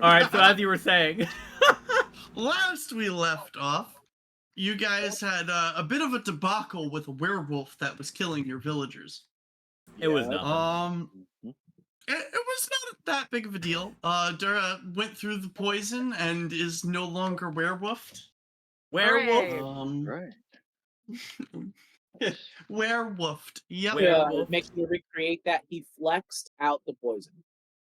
All right, so as you were saying, Last we left off, you guys had a bit of a debacle with a werewolf that was killing your villagers. it was nothing. It was not that big of a deal. Durra went through the poison and is no longer werewolfed. Werewolf. Right. Werewolfed. Yep. Yeah, Werewolf. makes me recreate that he flexed out the poison.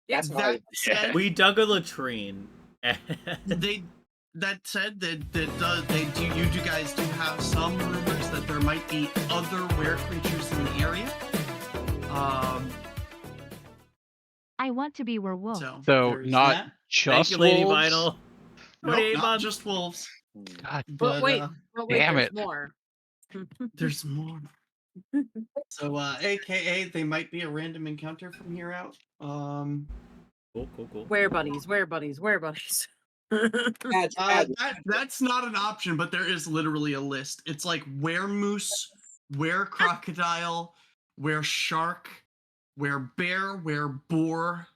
That's how That said, We dug a latrine. that said, you guys do have some rumors that there might be other were creatures in the area. I want to be werewolf. So So not that. Thank just you, Lady wolves? Vinyl. Nope, not 28 just wolves. God, But wait, damn there's it. more. There's more. So, AKA, they might be a random encounter from here out. Cool. Where buddies? That's not an option, but there is literally a list. It's like were moose, were crocodile, were shark, were bear, were boar.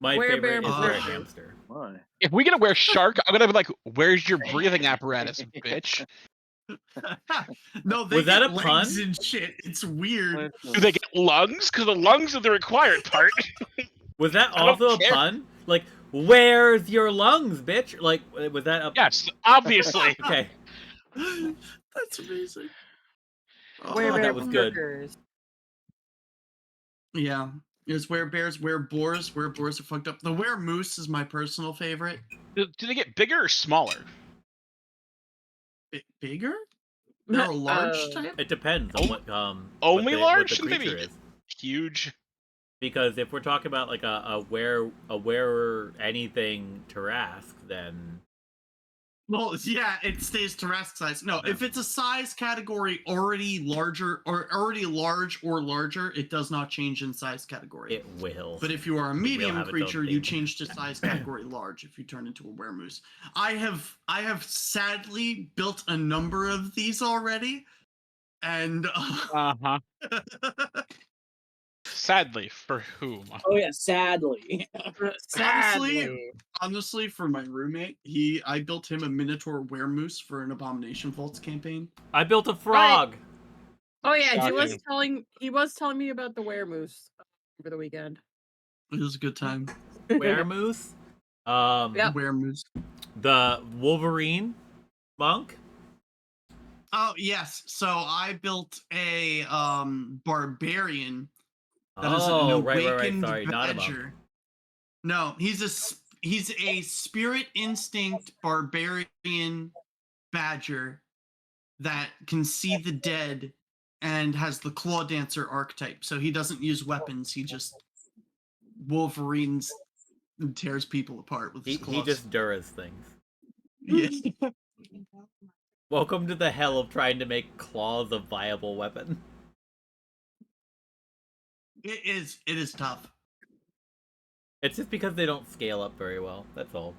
My Were favorite bear is were boar. hamster. My. If we gonna wear shark, I'm gonna be like, "Where's your breathing apparatus, bitch?" No, they Was that get a legs pun? and shit. It's weird. Do they get lungs? Because the lungs are the required part. Was that I don't also a care. pun? Like, where's your lungs, bitch? Like, was that a... Yes, obviously. Okay. That's amazing. Where that bear was good. burgers. Yeah. There's were bears, were boars. Were boars are fucked up. The were moose is my personal favorite. Do they get bigger or smaller? Bigger? They're a large type? It depends on what Only large? what the Shouldn't they creature be is. huge? Because if we're talking about like a wearer anything Tarask, then Well, yeah, it stays Tarask size. No, Yeah. if it's a size category already larger or already large or larger, it does not change in size category. it will. But if you are a will medium have its own creature, you theme. change to size category large if you turn into a weremoose. I have sadly built a number of these already, and Uh-huh. Sadly, for whom? Oh yeah, sadly. honestly, for my roommate, I built him a miniature weremoose for an Abomination Vaults campaign. I built a frog. Oh yeah, Shocking. he was telling me about the weremoose over the weekend. It was a good time. Weremoose. Yep. Weremoose. The Wolverine monk. Oh yes, so I built a barbarian that is an Oh, right. awakened Sorry, not a monk. badger. No, he's a spirit instinct barbarian badger that can see the dead and has the claw dancer archetype. So he doesn't use weapons. He just Wolverines and tears people apart with his claws. He just Durras things. Yeah. Welcome to the hell of trying to make claws a viable weapon. It is tough. It's just because they don't scale up very well. That's all.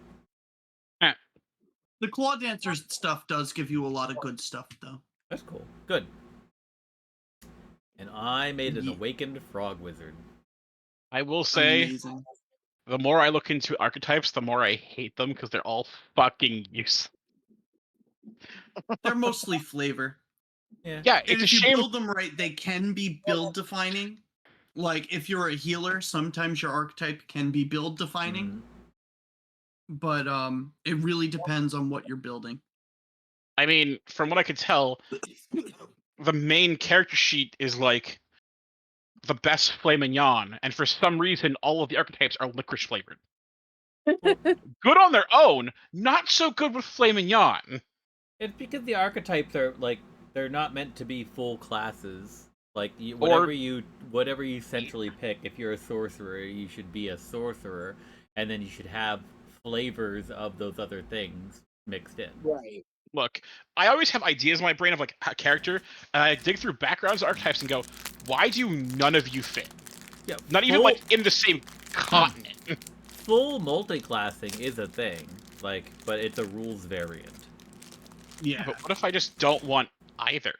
The claw dancer stuff does give you a lot of good stuff, though. That's cool. Good. And I made an Yeah. awakened frog wizard. I will say, Amazing. the more I look into archetypes, the more I hate them because they're all fucking useless. They're mostly flavor. Yeah. Yeah, And it's a if you shame. build them right, they can be build defining. Like if you're a healer, sometimes your archetype can be build defining. But it really depends on what you're building. I mean, from what I could tell, the main character sheet is like the best filet mignon, and for some reason, all of the archetypes are licorice flavored. Good on their own, not so good with filet mignon. It's because the archetypes are like they're not meant to be full classes. Like whatever you centrally pick, if you're a sorcerer, you should be a sorcerer, and then you should have flavors of those other things mixed in. Right. Look, I always have ideas in my brain of like a character, and I dig through backgrounds, archetypes, and go, why do none of you fit? Yeah, Not even like in the same continent. Full multi-classing is a thing, like, but it's a rules variant. Yeah. But what if I just don't want either?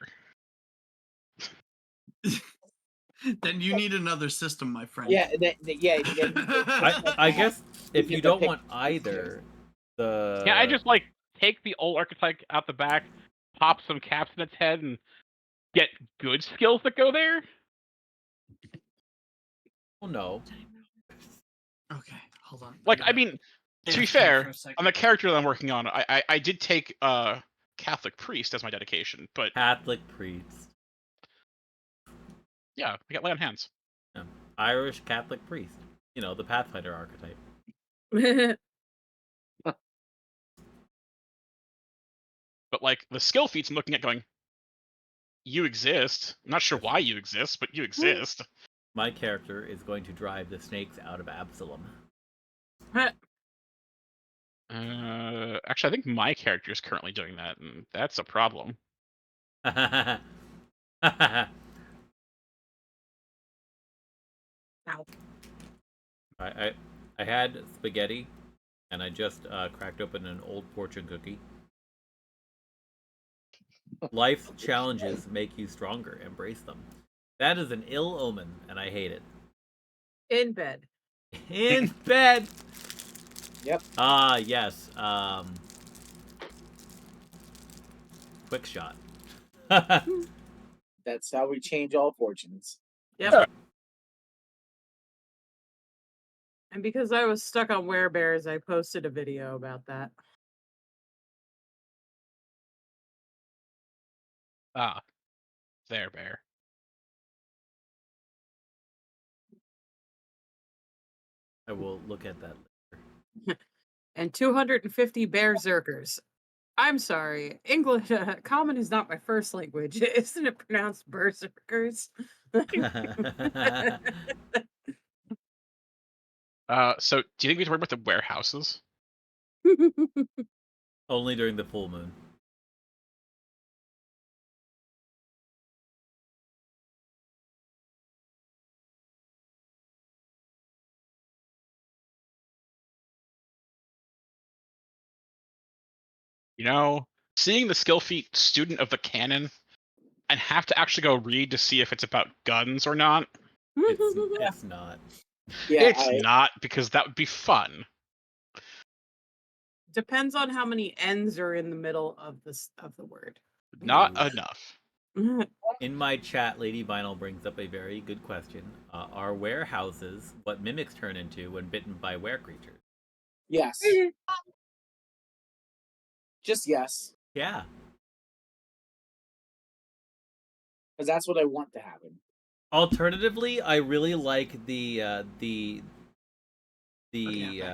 Then you need another system, my friend. Yeah, I guess if you get the don't pick- want either, the Can't I just like take the old archetype out the back, pop some caps in its head, and get good skills that go there? oh no. Okay, hold on. Like, I gotta mean, to stay be off camera fair, for a second. on the character that I'm working on, I did take Catholic priest as my dedication, but Catholic priest. yeah, I got lay on hands. Yeah. Irish Catholic priest. You know, the Pathfinder archetype. But like the skill feats I'm looking at going, you exist. I'm not sure why you exist, but you exist. My character is going to drive the snakes out of Absalom. Actually, I think my character is currently doing that, and that's a problem. Ow. I had spaghetti, and I just cracked open an old fortune cookie. Life's challenges make you stronger. Embrace them. That is an ill omen, and I hate it. In bed. In bed. Yep. Ah, yes. Quick shot. That's how we change all fortunes. Yep. And because I was stuck on werebears, I posted a video about that. Ah, there, bear. I will look at that later. And 250 berserkers. I'm sorry, English common is not my first language. Isn't it pronounced berserkers? So do you think we have to worry about the warehouses? Only during the full moon. You know, seeing the skill feat student of the canon and have to actually go read to see if it's about guns or not. It's not. Yeah, It's not, because that would be fun. Depends on how many N's are in the middle of the word. Not Ooh. enough. In my chat, Lady Vinyl brings up a very good question. Are warehouses what mimics turn into when bitten by were creatures? yes. Just yes, Yeah. because that's what I want to happen. Alternatively, I really like the Okay,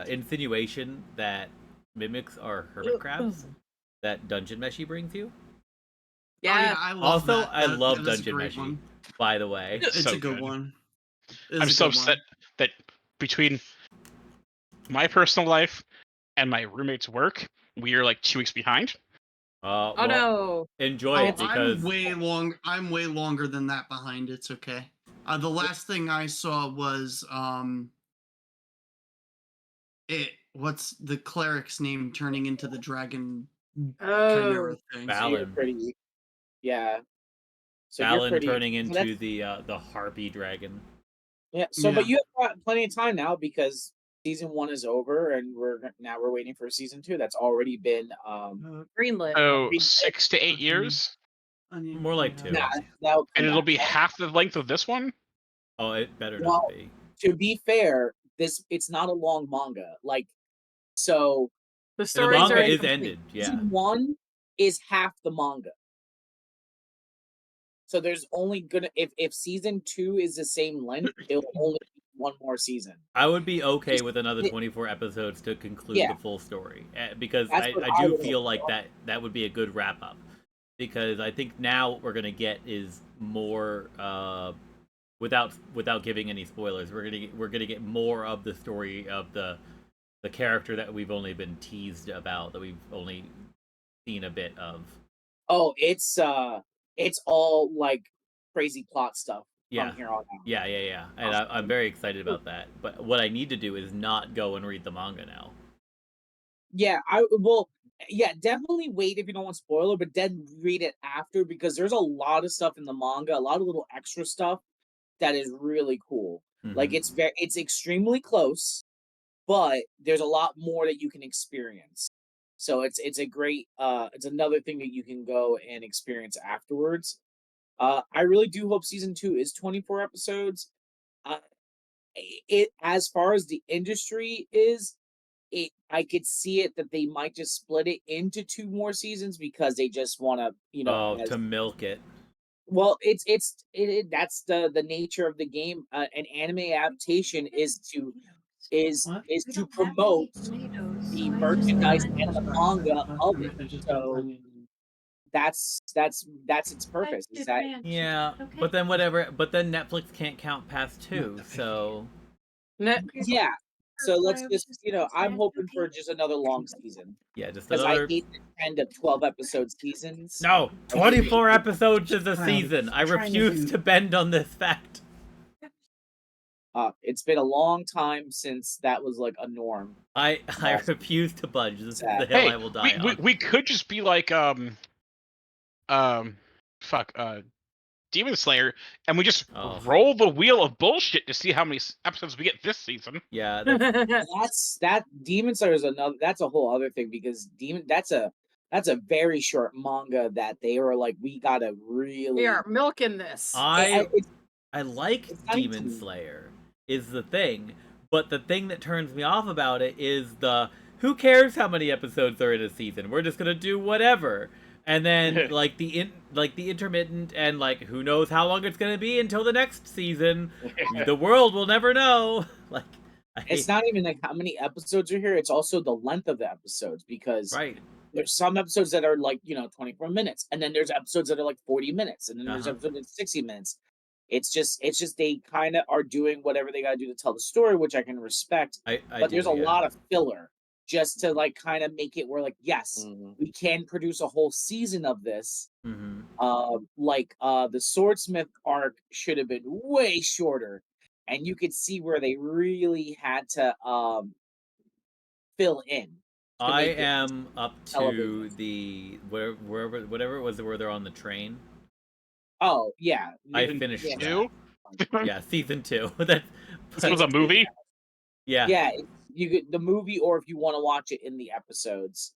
insinuation that mimics are hermit crabs that Dungeon Meshi brings you. Yeah. I love Also, that. I love that is a Dungeon great Meshi, one. by the way. It's So a good good. one. It is I'm a so good upset one. that between my personal life and my roommate's work, we are like 2 weeks behind. Oh Well, no. enjoy it because I'm way longer than that behind. It's okay. The last thing I saw was what's the cleric's name turning into the dragon chimera Oh. thing? So you're Balin. pretty, yeah. So you're Balin pretty. turning so into that's- the harpy dragon. yeah. So, Yeah. but you have got plenty of time now because season 1 is over, and we're waiting for season 2. That's already been Greenlit. So Greenlit. 6 to 8 Okay. years, More like 2. Nah, that'll come and it'll back. be half the length of this one. Oh, it better Well, not be. to be fair, it's not a long manga. Like, so The The stories manga are is incomplete. ended. Yeah. season 1 is half the manga. So there's only gonna if season 2 is the same length, it'll only be one more season. I would be okay Just- with another 24 episodes to conclude Yeah. the full story, because That's I what do I would feel like. like that would be a good wrap up, because I think now what we're gonna get is more without giving any spoilers, we're gonna get more of the story of the character that we've only been teased about, that we've only seen a bit of. Oh, it's all like crazy plot stuff Yeah. from here on out. Yeah, and I'm very excited about that. But what I need to do is not go and read the manga now. Yeah, definitely wait if you don't want spoiler, but then read it after, because there's a lot of stuff in the manga, a lot of little extra stuff that is really cool. Like Mhm. it's extremely close, but there's a lot more that you can experience. So it's a great it's another thing that you can go and experience afterwards. I really do hope season 2 is 24 episodes. Uh, it as far as the industry is, I could see it that they might just split it into 2 more seasons because they just want to, Oh, as to milk it. well, that's the nature of the game. An anime adaptation What? is We to don't have promote any tomatoes, the so I just merchandise got and the Sorry. manga of it. I just So didn't- that's its purpose. Is that Yeah, Okay. but then whatever. But then Netflix can't count past 2, the so Ne- yeah. So That's why let's I was just just I'm saying, hoping for okay. just another long season yeah, just because I another. hate the trend of 12 episode seasons. No, 24 episodes is a Wow. season. I Trying to refuse do- to bend on this fact. It's been a long time since that was like a norm. I Yes. refuse to budge. This is Sad. the hill Hey, I will die on. we could just be like fuck Demon Slayer, and we just Oh. roll the wheel of bullshit to see how many episodes we get this season. Yeah, that's, That Demon Slayer is another. That's a whole other thing because that's a very short manga that they were like, we gotta really. we are milking this. I like it's Demon 19. Slayer is the thing, but the thing that turns me off about it is the who cares how many episodes are in a season? We're just gonna do whatever. And then like the intermittent and like who knows how long it's gonna be until the next season. The world will never know. Like It's not even like how many episodes are here. It's also the length of the episodes because right. there's some episodes that are like 24 minutes, and then there's episodes that are like 40 minutes, and then there's Uh-huh. episodes that's 60 minutes. It's just they kind of are doing whatever they gotta do to tell the story, which I can respect. I But do, there's a yeah. lot of filler just to like kind of make it where like yes, we can produce a whole season of this. Mm-hmm. The swordsmith arc should have been way shorter, and you could see where they really had to fill in. To I make it am up to television. the whatever it was where they're on the train. Oh yeah, I Season finished yeah. two? that. Yeah, season 2. That This was a movie. yeah. Yeah, you could the movie, or if you want to watch it in the episodes.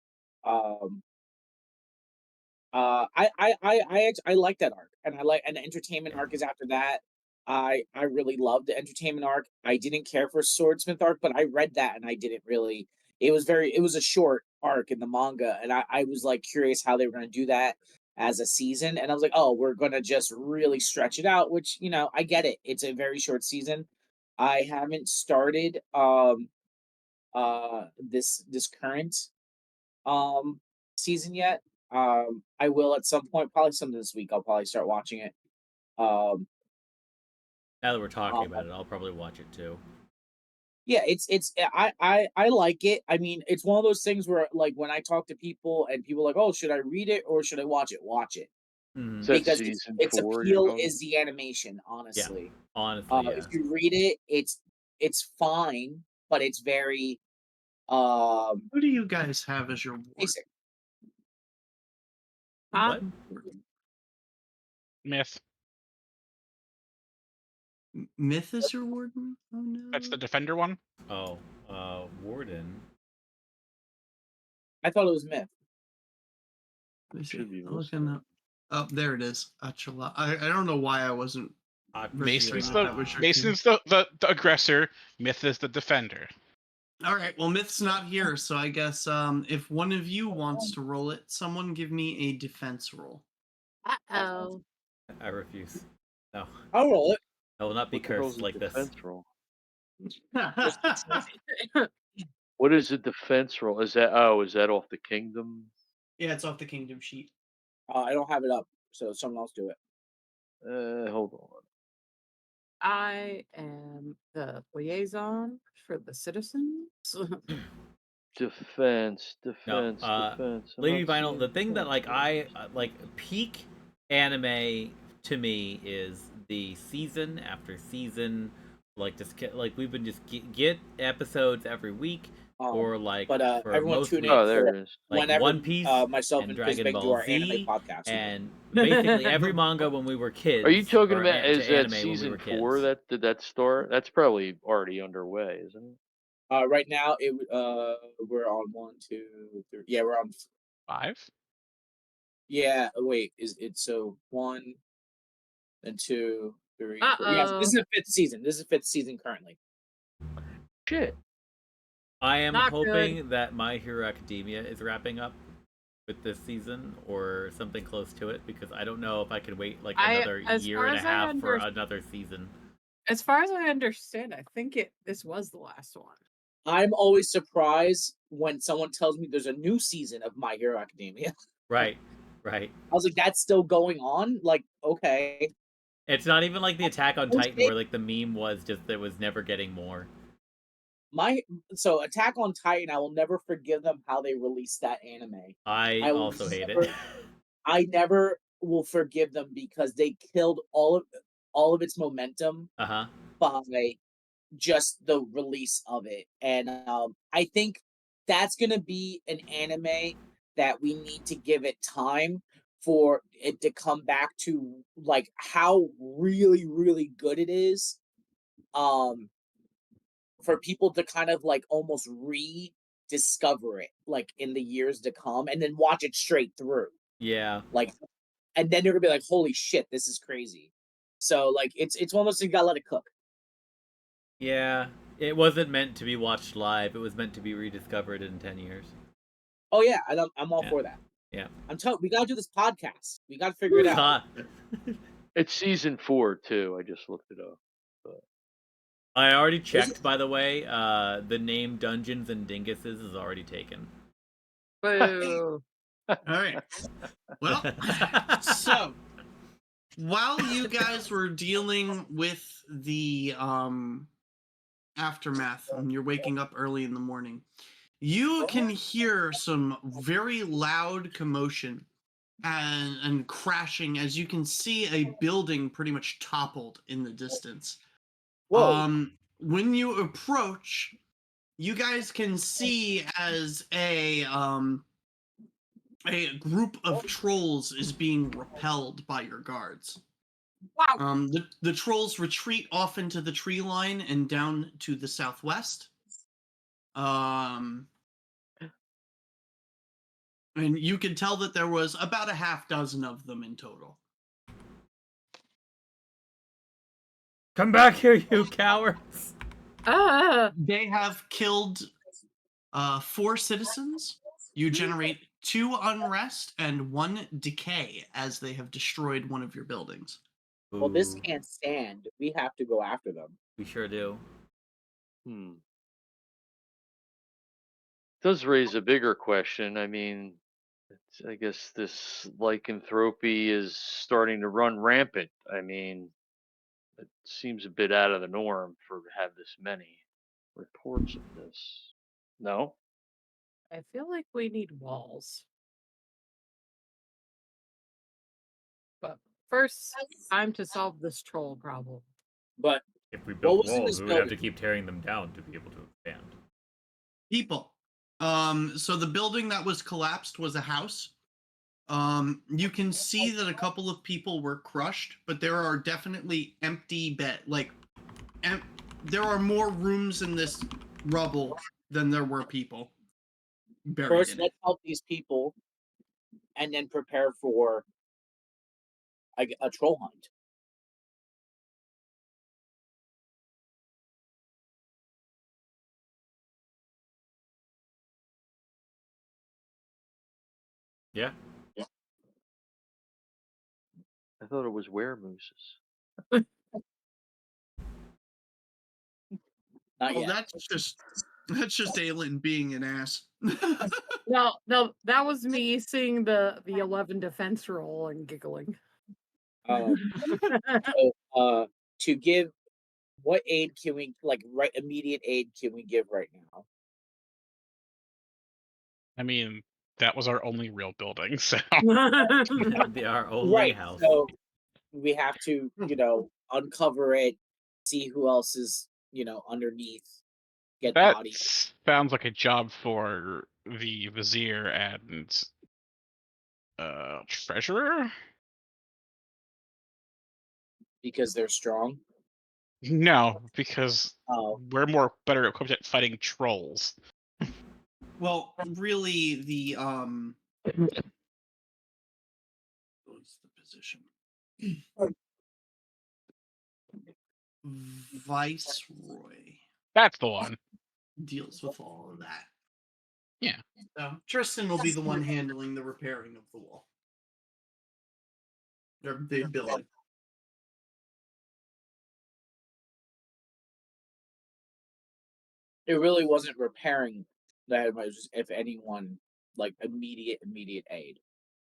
I like that arc, and the entertainment arc is after that. I really loved the entertainment arc. I didn't care for swordsmith arc, but I read that and I didn't really. It was a short arc in the manga, and I was like curious how they were going to do that as a season, and I was like, oh, we're going to just really stretch it out, which I get it. It's a very short season. I haven't started this current season yet. I will at some point, probably some this week. I'll probably start watching it. Um, Now that we're talking uh, about it, I'll probably watch it too. yeah, I like it. I mean, it's one of those things where like when I talk to people and people are like, oh, should I read it or should I watch it? Watch it Mhm. Is that because season its 4 you're appeal talking? is the animation. Honestly, Honestly, yeah. if you read it, it's fine, but it's very um Who do you guys have as your ward? basic. What? Myth. Myth is your warden? Oh no. That's the defender one. Oh, Warden. I thought it was myth. Let me see. Should be I'm looking up. Oh, there it is. Achala. I don't know why I wasn't. Mason's That was your Mason's the aggressor. Myth is the defender. All right. Well, Myth's not here, so I guess if one of you wants to roll it, someone give me a defense roll. Uh-oh. I refuse. No, I'll roll it. I will not be What the hell's cursed a like this. defense roll? What is a defense roll? Is that off the kingdom? Yeah, it's off the kingdom sheet. I don't have it up, so someone else do it. Hold on. I am the liaison for the citizens. Defense. No, defense. I'm Lady not Vinyl. seeing The thing that defense like rolls. peak anime to me is the season after season. Like we've been just get episodes every week, or like but for everyone most tune in weeks, Oh, there it is. like whenever One Piece myself and and Dragon Fizbig do Ball our anime Z, podcast. and basically every manga when we were kids. Are you talking or about to is that anime when we season were 4 kids. did that start? That's probably already underway, isn't it? Right now, we're on 1, 2, 3. Yeah, we're on. 5? Yeah, wait, is it so 1 and 2, 3, 4? Yes, this Uh-oh. is the fifth season. This is the fifth season currently. Shit. I am Not good. hoping that My Hero Academia is wrapping up with this season or something close to it, because I don't know if I can wait like another As year far and a as I half for under another season. as far as I understand, I think this was the last one. I'm always surprised when someone tells me there's a new season of My Hero Academia. Right, right. I was like, that's still going on? Like, okay. It's not even like the Attack on Oh, Titan shit. where like the meme was just that was never getting more. So Attack on Titan, I will never forgive them how they released that anime. I I will also hate it. never I never will forgive them because they killed all of its momentum Uh-huh. by just the release of it. And I think that's gonna be an anime that we need to give it time for it to come back to like how really, really good it is. For people to kind of like almost rediscover it like in the years to come and then watch it straight through. Yeah. Like and then you're gonna be like, holy shit, this is crazy. So like it's one of those things you gotta let it cook. Yeah. It wasn't meant to be watched live. It was meant to be rediscovered in 10 years. Oh yeah, I'm all Yeah. for that. Yeah. I'm telling we gotta do this podcast. We gotta figure it out. God. It's season 4 too. I just looked it up. But I already Is it? checked, by the way. The name Dungeons and Dinguses is already taken. Boo. All right. Well, so while you guys were dealing with the aftermath and you're waking up early in the morning, you can hear some very loud commotion and crashing as you can see a building pretty much toppled in the distance. Whoa. When you approach, you guys can see as a group of trolls is being repelled by your guards. Wow. The trolls retreat off into the tree line and down to the southwest. And you can tell that there was about a half dozen of them in total. Come back here, you cowards! They have killed 4 citizens. You generate 2 unrest and 1 decay as they have destroyed one of your buildings. Well, this Ooh, can't stand. We have to go after them. we sure do. does raise a bigger question. I mean, I guess this lycanthropy is starting to run rampant. I mean, it seems a bit out of the norm for to have this many reports of this. No? I feel like we need walls. But first, time to solve this troll problem. But If we what built was in walls, this we would have to building? keep tearing them down to be able to expand. People. So the building that was collapsed was a house. You can see that a couple of people were crushed, but there are definitely empty there are more rooms in this rubble than there were people buried First, in it. let's help these people and then prepare for a troll hunt. Yeah. I thought it was weremooses. Not Oh, yet. that's just Aelin being an ass. No, that was me seeing the 11 defense roll and giggling. So, to give what aid can we immediate aid can we give right now? I mean, that was our only real building, so They are only Right. house. So we have to, uncover it, see who else is, underneath, get that bodies sounds like a job for the vizier and treasurer. because they're strong. No, because Oh, we're more better equipped at fighting trolls. Well, really, what's the position? Viceroy That's the one. deals with all of that. Yeah. So Tristan will be the one handling the repairing of the wall. Or the building. it really wasn't repairing that. It was just, if anyone, like immediate aid.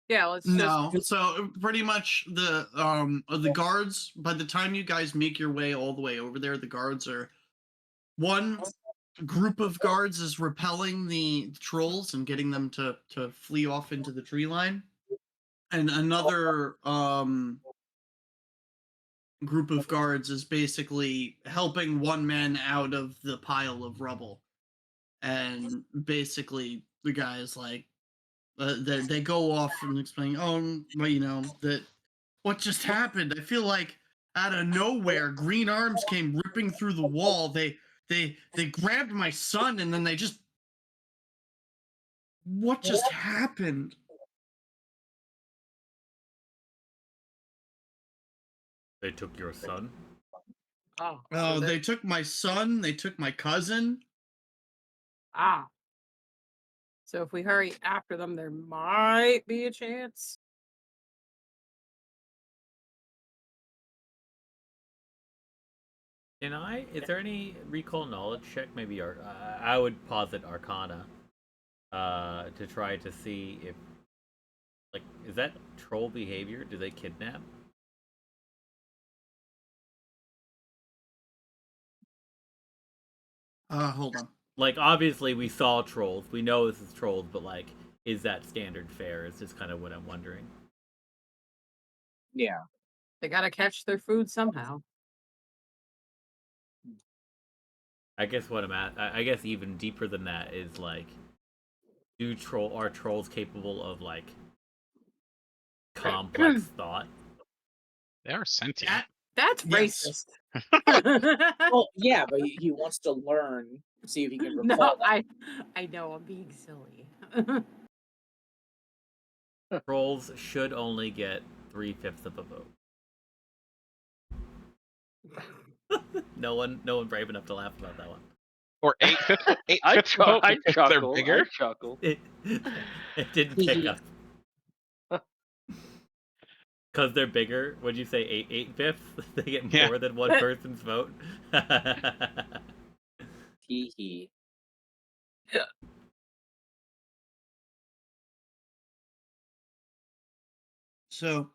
Yeah, let's No, just. so pretty much the guards. By the time you guys make your way all the way over there, the guards are one group of guards is repelling the trolls and getting them to flee off into the tree line, and another group of guards is basically helping one man out of the pile of rubble, and basically the guy is like. They go off and explain, well, that what just happened. I feel like out of nowhere, green arms came ripping through the wall. They grabbed my son, and then they just. What just happened? They took your son. Oh, Oh, so they took my son. They took my cousin. ah. So if we hurry after them, there might be a chance. Can I? Is there any recall knowledge check? Maybe I would posit Arcana, to try to see if, like, is that troll behavior? Do they kidnap? Hold on. Like, obviously we saw trolls. We know this is trolls, but like, is that standard fare? Is just kind of what I'm wondering. Yeah. They gotta catch their food somehow. I guess what I'm at. I guess even deeper than that is like, are trolls capable of like complex thought? They are sentient. That's Yes. racist. Well, yeah, but he wants to learn, see if he can recall No, that. I know I'm being silly. Trolls should only get 3/5 of a vote. No one brave enough to laugh about that one. Or eight I fifths vote I because they're chuckle. bigger. I chuckle. It didn't pick up. Because they're bigger, would you say 8/5? They get Yeah. more than one person's vote? Hee hee. So.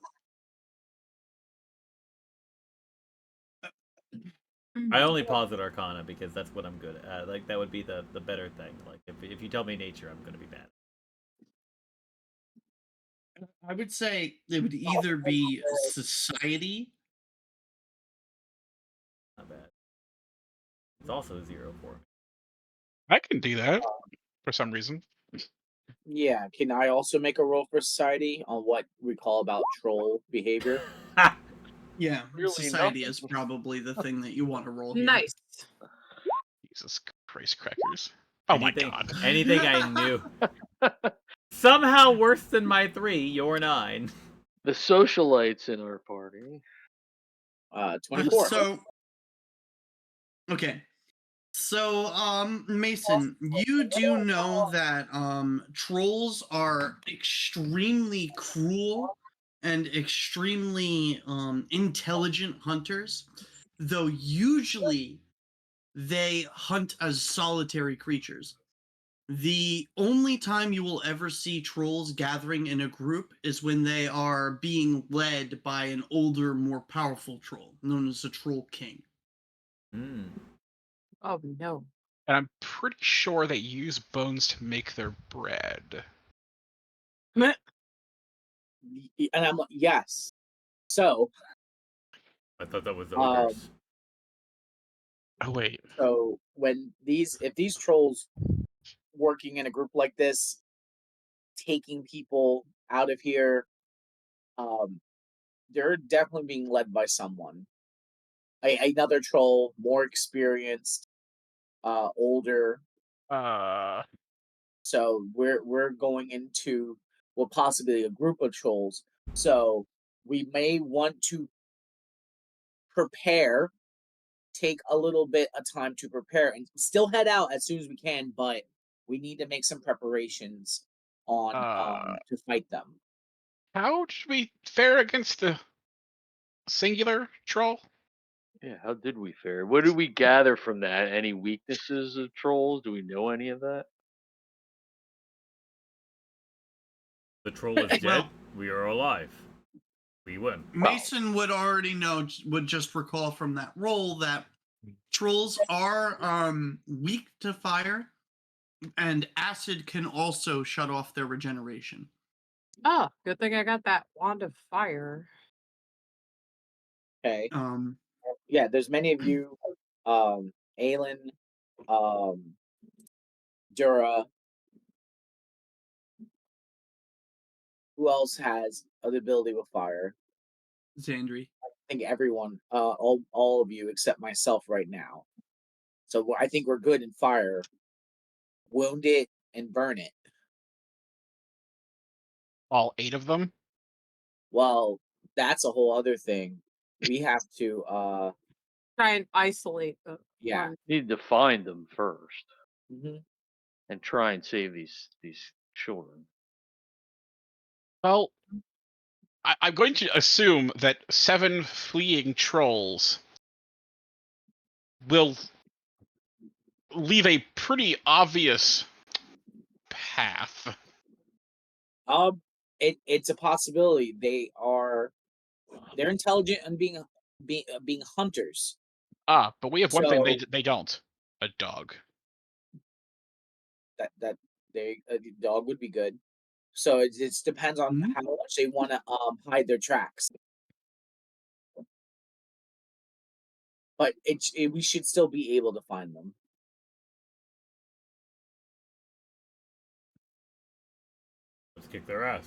I only posit Arcana because that's what I'm good at. Like, that would be the better thing. Like, if you tell me nature, I'm going to be bad. I would say it would either be society. Not bad. It's also 0 for me. I can do that for some reason. Yeah. Can I also make a roll for society on what we call about troll behavior? Yeah, Really society nothing. is probably the thing that you want to roll here. Nice. Jesus Christ, crackers! Oh my god! Anything I knew. Somehow worse than my 3, your 9. The socialites in our party. 24. So, okay. So, Mason, you do know that trolls are extremely cruel and extremely intelligent hunters, though usually they hunt as solitary creatures. The only time you will ever see trolls gathering in a group is when they are being led by an older, more powerful troll, known as a troll king. Oh no. And I'm pretty sure they use bones to make their bread. And I'm like, yes. So, I thought that was Um, ogres. Oh wait. so if these trolls working in a group like this, taking people out of here, they're definitely being led by someone. another troll, more experienced, older. So we're going into, well, possibly a group of trolls. So we may want to prepare, take a little bit of time to prepare, and still head out as soon as we can. But we need to make some preparations on to fight them. How should we fare against the singular troll? Yeah, how did we fare? What did we gather from that? Any weaknesses of trolls? Do we know any of that? The troll is dead. Well- We are alive. We win. Mason would already know, would just recall from that roll that trolls are weak to fire, and acid can also shut off their regeneration. Oh, good thing I got that wand of fire. Okay. Um, Yeah, there's many of you, Aelin, Durra. Who else has the ability with fire? Xandri. I think everyone, all of you except myself right now. So I think we're good in fire. Wound it and burn it. All 8 of them? Well, that's a whole other thing. We have to, Try and isolate the yeah. one. Need to find them first Mhm. and try and save these children. Well, I'm going to assume that 7 fleeing trolls will leave a pretty obvious path. It's a possibility. They're intelligent and being hunters. But we have one thing So they don't. A dog. that the dog would be good. So it depends on Mhm. how much they want to hide their tracks. But we should still be able to find them. Let's kick their ass.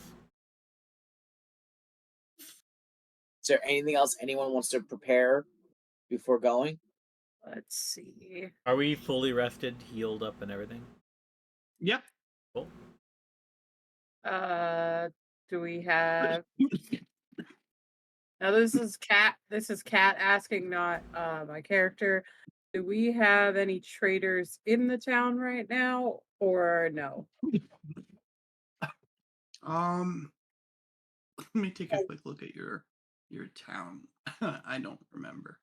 Is there anything else anyone wants to prepare before going? Let's see. Are we fully rested, healed up, and everything? Yep. Cool. Do we have? Now this is Cat. This is Cat asking, not my character. Do we have any traders in the town right now, or no? Let me take a quick look at your town. I don't remember.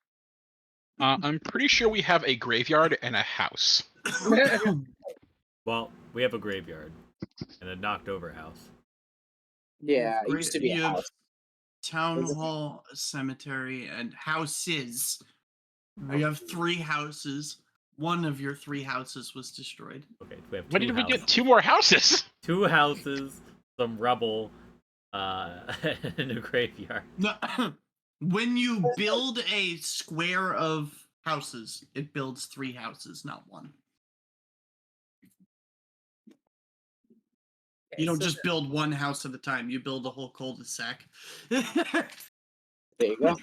I'm pretty sure we have a graveyard and a house. Well, we have a graveyard and a knocked over house. Yeah, it used to be You a have house. town Is it- hall, cemetery, and houses. You have 3 houses. One of your 3 houses was destroyed. Okay, we have 2 When did we houses. get 2 more houses? 2 houses, some rubble, and a graveyard. No, when you build a square of houses, it builds 3 houses, not 1. You don't so just build 1 house at a time. You build a whole cul-de-sac. There you go.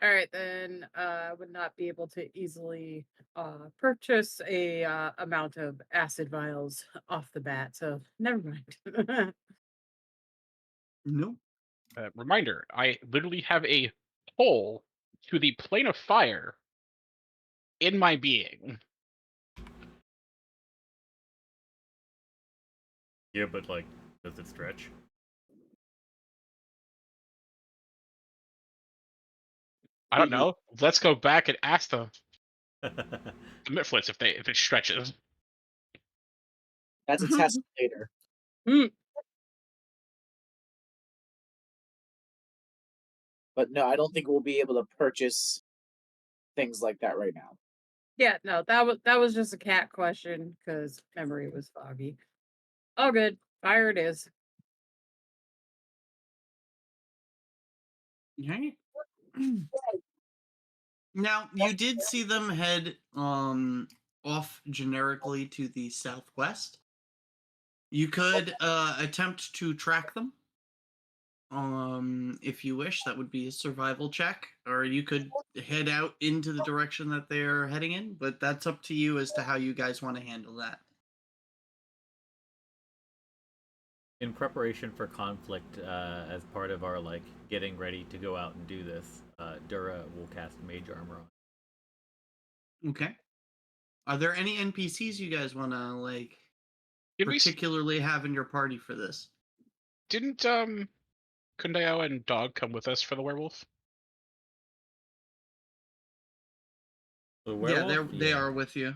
All right, then I would not be able to easily purchase a amount of acid vials off the bat, so never mind. Nope. Reminder, I literally have a hole to the plane of fire in my being. Yeah, but like, does it stretch? I don't know. Let's go back and ask the Mifflets if it stretches. That's a test later. Hmm. But no, I don't think we'll be able to purchase things like that right now. Yeah, no, that was just a Cat question because memory was foggy. Oh, good. Fire it is. Okay. Now, you did see them head off generically to the southwest. You could attempt to track them. If you wish, that would be a survival check, or you could head out into the direction that they're heading in, but that's up to you as to how you guys want to handle that. In preparation for conflict, as part of our like getting ready to go out and do this, Durra will cast Mage Armor on. Okay. Are there any NPCs you guys want to like Did we? particularly have in your party for this? Didn't Kundao and Dog come with us for the werewolf? The Yeah, werewolf, they are with you.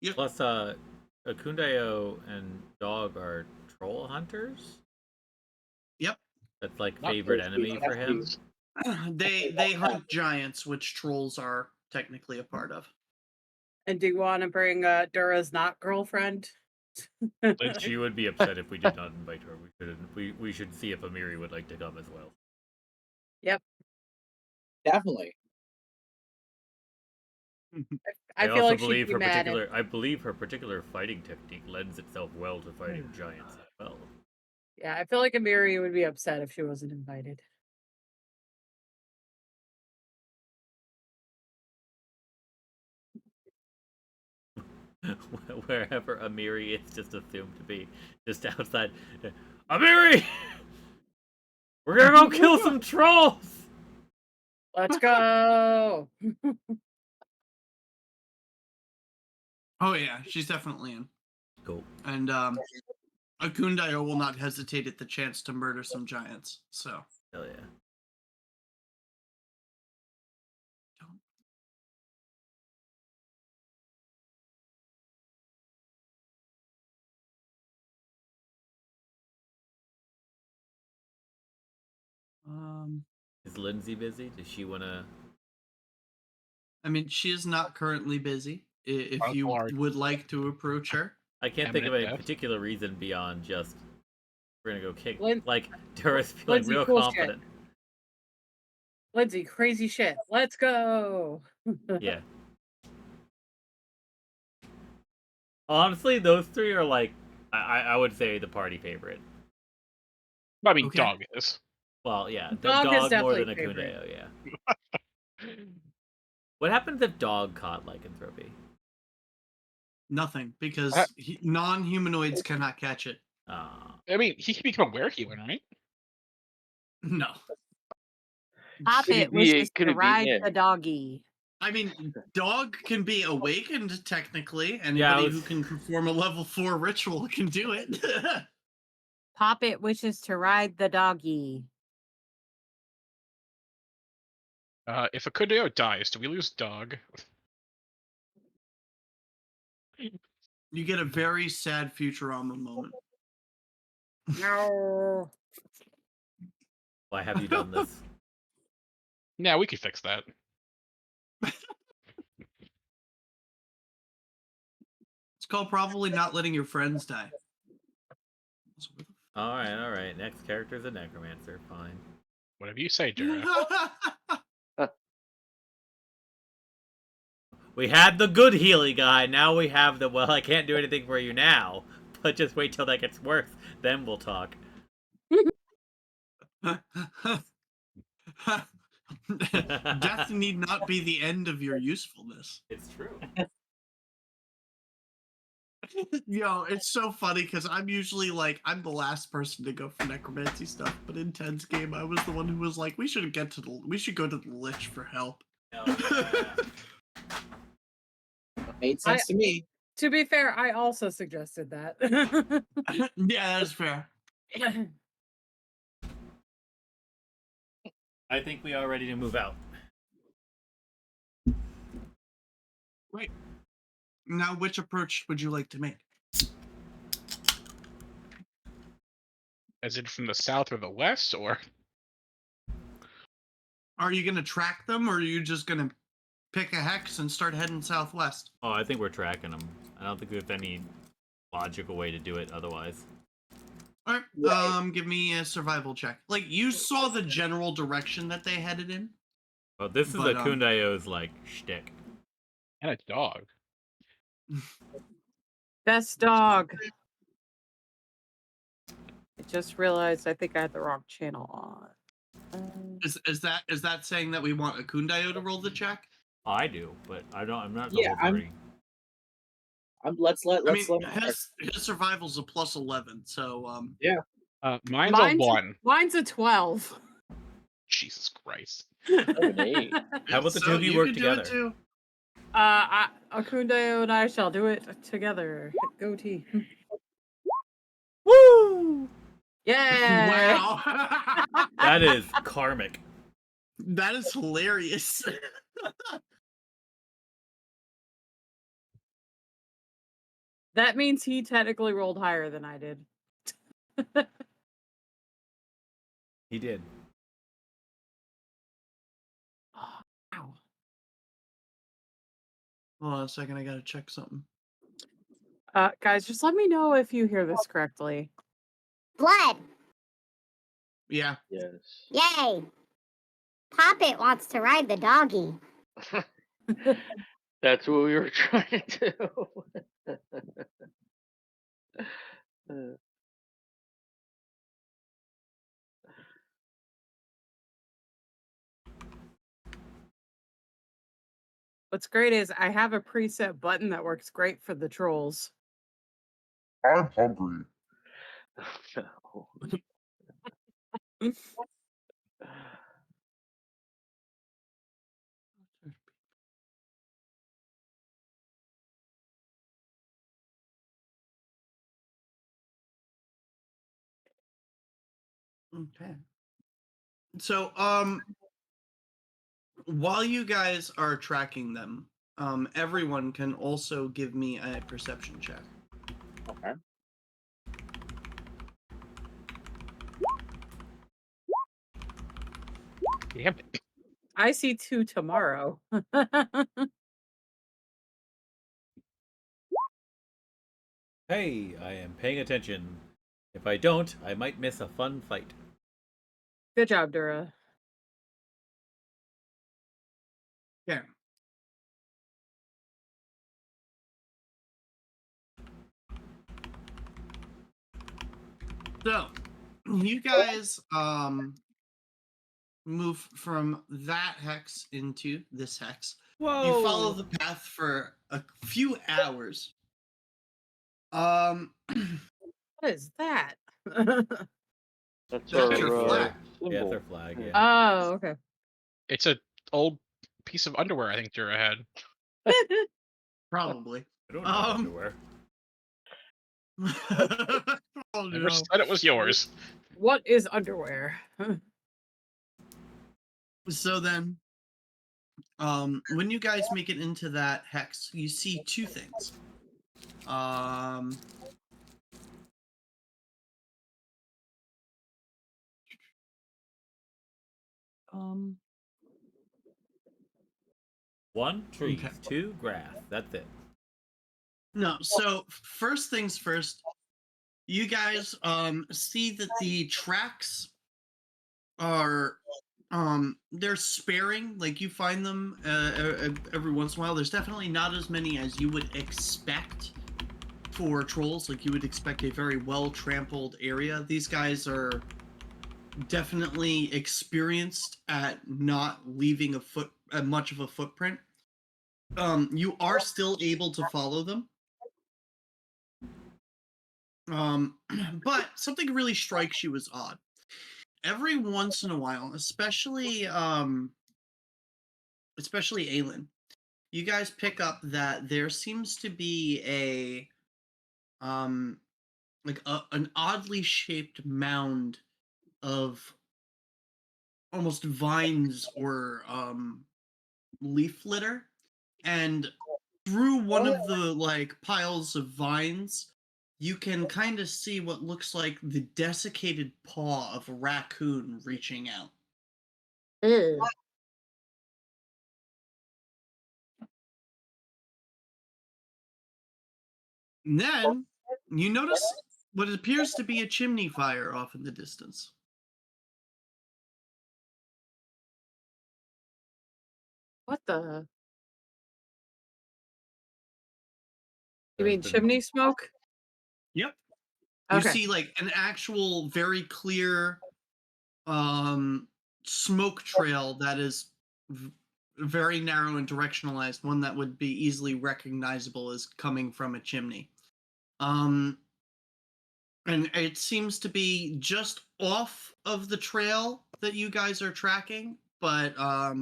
Yep. Plus, Akundeo and Dog are troll hunters. Yep. That's like Not favorite those enemy things, for him. these. They hunt giants, which trolls are technically a part of. And do you want to bring Durra's not girlfriend? She would be upset if we did not invite her. We should see if Amiri would like to come as well. Yep. Definitely. I feel also like believe she'd be her mad. particular. I believe her particular fighting technique lends itself well to fighting giants as well. Yeah, I feel like Amiri would be upset if she wasn't invited. Wherever Amiri is just assumed to be, just outside. Amiri, we're gonna go kill some trolls. Let's go. Oh yeah, she's definitely in. Cool. And Akundao will not hesitate at the chance to murder some giants. So Hell yeah. Is Lindsay busy? Does she wanna? I mean, she is not currently busy. If Oh, you Lord. would like to approach her, I can't think of Eminent a death. particular reason beyond just we're gonna go kick. Lin- Like Durra's feeling Lindsay, real cool confident. shit. Lindsay, crazy shit. Let's go. Yeah. Honestly, those three are like I would say the party favorite. I mean, Okay. Dog is. Well, yeah, the Dog is dog more than definitely Akundeo, favorite. yeah. What happens if Dog caught lycanthropy? nothing, because non-humanoids cannot catch it. I mean, he can become a werehuman, right? No. Pop Could it it be wishes could to it be ride yeah. the doggy. I mean, Dog can be awakened technically. Yeah, Anybody let's- who can perform a level 4 ritual can do it. Pop it wishes to ride the doggy. If a Kundao dies, do we lose Dog? You get a very sad Futurama moment. No. Why have you done this? Yeah, we could fix that. It's called probably not letting your friends die. Alright. Next character's a necromancer, fine. Whatever you say, Durra. We had the good Healy guy, now we have the well, I can't do anything for you now. But just wait till that gets worse, then we'll talk. Death need not be the end of your usefulness. It's true. Yo, it's so funny because I'm usually like, I'm the last person to go for necromancy stuff, but in Ten's game, I was the one who was like, we should go to the Lich for help. Made sense to me. To be fair, I also suggested that. Yeah, that's fair. I think we are ready to move out. Right. Now, which approach would you like to make? As in from the south or the west, or? Are you going to track them, or are you just going to pick a hex and start heading southwest? Oh, I think we're tracking them. I don't think we have any logical way to do it otherwise. All right. Right. Give me a survival check. Like, you saw the general direction that they headed in. Well, this is But, Akundayo's, like, shtick. And a dog. Best dog. I just realized I think I had the wrong channel on. Is that saying that we want Akundayo to roll the check? I do, but I'm not the Yeah, whole party. Let's I mean, let him his survival's a plus 11, so Mine's a 1. Mine's a 12. Jesus Christ. An 8. How about the so two of you you work can together? do it too. Akundayo and I shall do it together. Go team. Woo! Yeah. Wow. That is karmic. That is hilarious. That means he technically rolled higher than I did. He did. Wow. Hold on a second, I gotta check something. Guys, just let me know if you hear this correctly. Blood. Yes. Yay. Poppet wants to ride the doggy. That's what we were trying to do. What's great is I have a preset button that works great for the trolls. I'm hungry. No. Okay. So, while you guys are tracking them, everyone can also give me a perception check. Okay. Damn it. I see 2 tomorrow. Hey, I am paying attention. If I don't, I might miss a fun fight. Good job, Durra. Yeah. So, you guys move from that hex into this hex. Whoa! You follow the path for a few hours. What is that? That's That's our your flag. Yeah, it's symbol. our flag, yeah. Oh, okay. It's a old piece of underwear I think Durra had. Probably. I don't have Um, underwear. oh Never no. said it was yours. What is underwear? So then, when you guys make it into that hex, you see two things. One, trees. Okay. 2, grass. That's it. No, so first things first, you guys see that the tracks are they're sparing. Like, you find them every once in a while. There's definitely not as many as you would expect for trolls. Like, you would expect a very well trampled area. These guys are definitely experienced at not leaving much of a footprint. You are still able to follow them. But something really strikes you as odd. Every once in a while, especially Aelin, you guys pick up that there seems to be an oddly shaped mound of almost vines or leaf litter, and through one of the piles of vines, you can kind of see what looks like the desiccated paw of a raccoon reaching out. Ew. And then you notice what appears to be a chimney fire off in the distance. What the? You There's mean been- chimney smoke? Yep. You Okay. see like an actual very clear smoke trail that is very narrow and directionalized, one that would be easily recognizable as coming from a chimney. And it seems to be just off of the trail that you guys are tracking, but a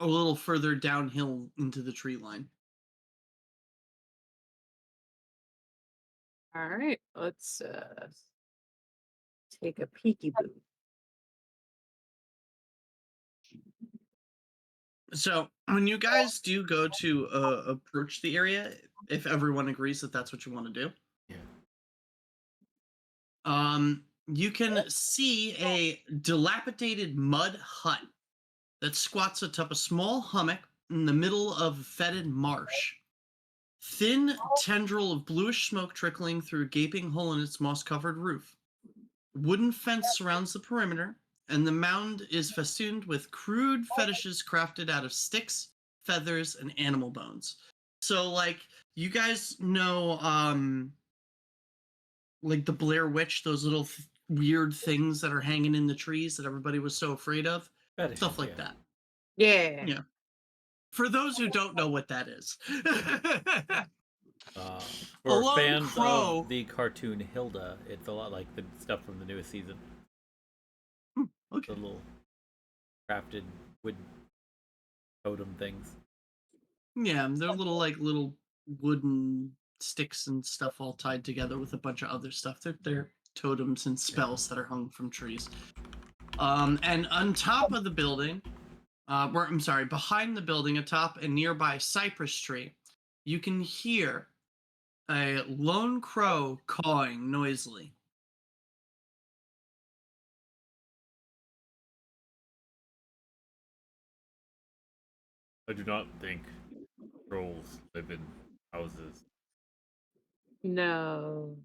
little further downhill into the tree line. All right. Let's take a peeky boo. So when you guys do go to approach the area, if everyone agrees that that's what you want to do, you can see a dilapidated mud hut that squats atop a small hummock in the middle of a fetid marsh. Thin tendril of bluish smoke trickling through a gaping hole in its moss-covered roof. Wooden fence surrounds the perimeter, and the mound is festooned with crude fetishes crafted out of sticks, feathers, and animal bones. So, like, you guys know, like the Blair Witch, those little weird things that are hanging in the trees that everybody was so afraid of? Fetishes, Stuff like yeah. that. Yeah. Yeah. For those who don't know what that is. For Alone fans Crow. of the cartoon Hilda, it's a lot like the stuff from the newest season. Okay. The little crafted wood totem things. Yeah, they're little wooden sticks and stuff all tied together with a bunch of other stuff. They're totems and spells that are hung from trees. And on top of the building, behind the building, atop a nearby cypress tree, you can hear a lone crow cawing noisily. I do not think trolls live in houses. No.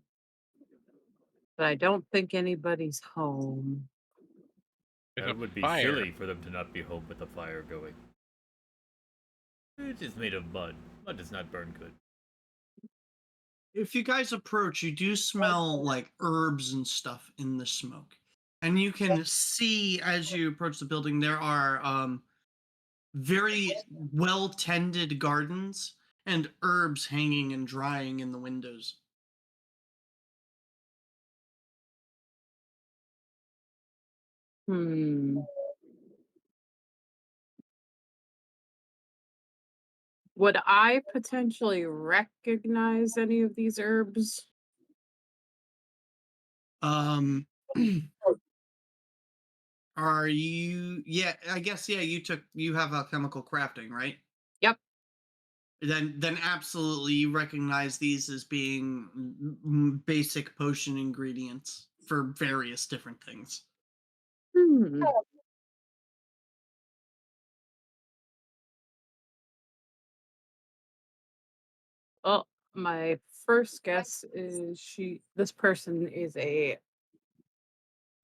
But I don't think anybody's home. There's It a would be fire. silly for them to not be home with a fire going. It is made of mud. Mud does not burn good. If you guys approach, you do smell like herbs and stuff in the smoke. And you can see as you approach the building, there are very well tended gardens and herbs hanging and drying in the windows. Hmm. Would I potentially recognize any of these herbs? Um, are you? Yeah, I guess. Yeah, you have alchemical crafting, right? Yep. Then absolutely you recognize these as being basic potion ingredients for various different things. Hmm. Well, my first guess is this person is a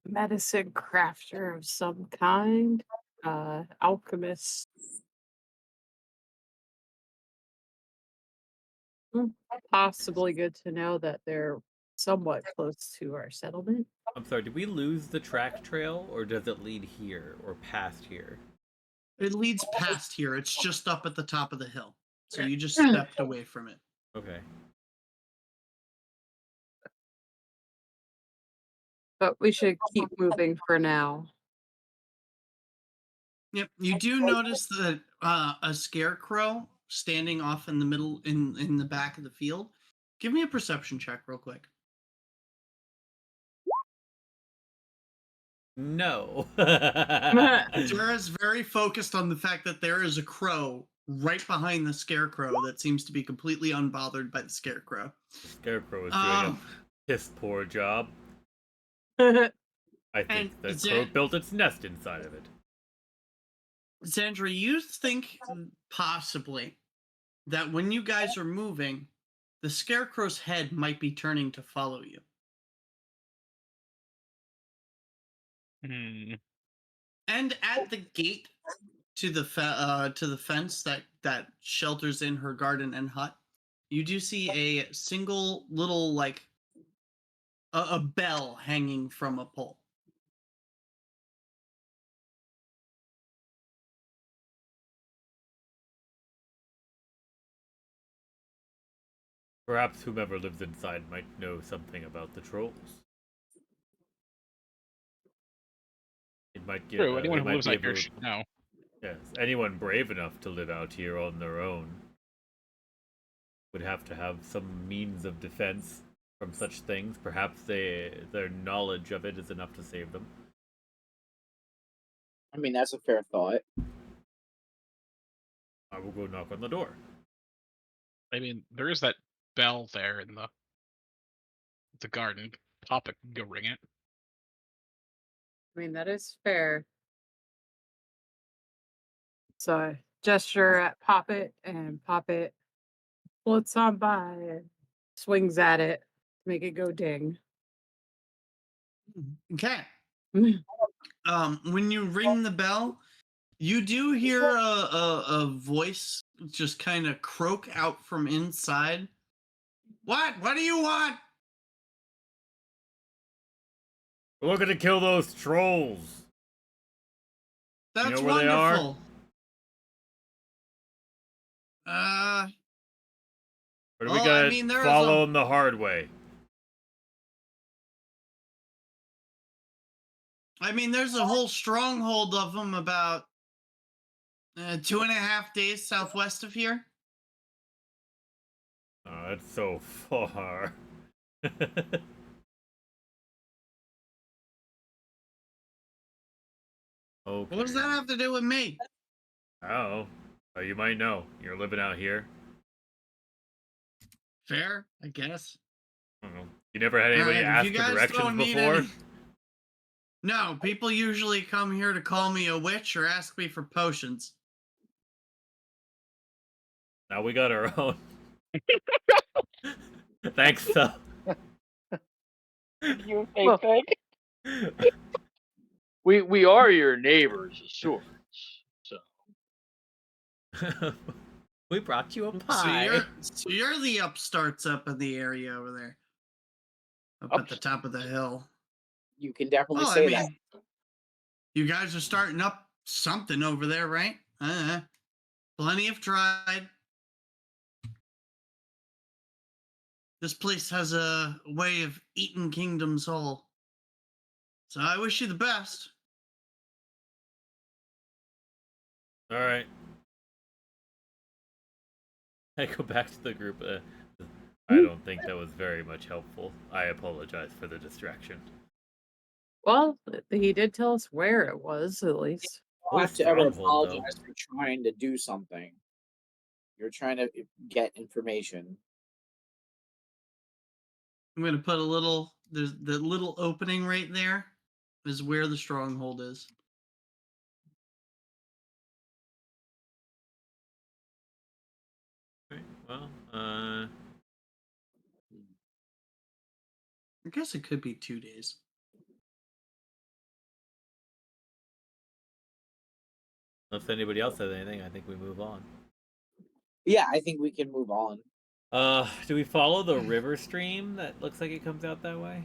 medicine crafter of some kind, alchemist. Possibly good to know that they're somewhat close to our settlement. I'm sorry, did we lose the track trail, or does it lead here, or past here? It leads past here. It's just up at the top of the hill. So you just stepped away from it. Okay. But we should keep moving for now. Yep. You do notice that a scarecrow standing off in the middle in the back of the field. Give me a perception check real quick. No. Durra's very focused on the fact that there is a crow right behind the scarecrow that seems to be completely unbothered by the scarecrow. The scarecrow is doing a piss poor job. I think the crow built its nest inside of it. Sandra, you think possibly that when you guys are moving, the scarecrow's head might be turning to follow you. Hmm. And at the gate to the fence that shelters in her garden and hut, you do see a single little like a bell hanging from a pole. Perhaps whomever lives inside might know something about the trolls. It might get. True. Anyone They who might lives be out here able. should know. Yes, anyone brave enough to live out here on their own would have to have some means of defense from such things. Perhaps their knowledge of it is enough to save them. I mean, that's a fair thought. I will go knock on the door. I mean, there is that bell there in the garden. Pop it, go ring it. I mean, that is fair. So I gesture at Poppet, and Poppet floats on by and swings at it to make it go ding. Okay. When you ring the bell, you do hear a voice just kind of croak out from inside. What do you want? We're looking to kill those trolls. That's know where they are? wonderful. Or do we Well, gotta I mean, there is follow a- them the hard way? I mean, there's a whole stronghold of them about 2.5 days southwest of here. Oh, that's so far. Okay. What does that have to do with me? Oh, well, you might know. You're living out here. Fair, I guess. I don't know. You never had anybody Alright, if ask you for guys directions don't need before? any- No, people usually come here to call me a witch or ask me for potions. Now we got our own. Thanks, though. You Well- pig. We are your neighbors of sorts. So We brought you a So pie. you're the upstarts up in the area over there. Up at the top of the hill. You can definitely Well, say I that. mean, you guys are starting up something over there, right? Plenty have tried. This place has a way of eating kingdoms whole. So I wish you the best. All right. I go back to the group. I don't think that was very much helpful. I apologize for the distraction. Well, he did tell us where it was, at least. You don't have to ever Stronghold, though. apologize for trying to do something. You're trying to get information. I'm gonna put a little. There's the little opening right there. Is where the stronghold is. Right, well, I guess it could be 2 days. unless anybody else has anything, I think we move on. Yeah, I think we can move on. Do we follow the river stream that looks like it comes out that way?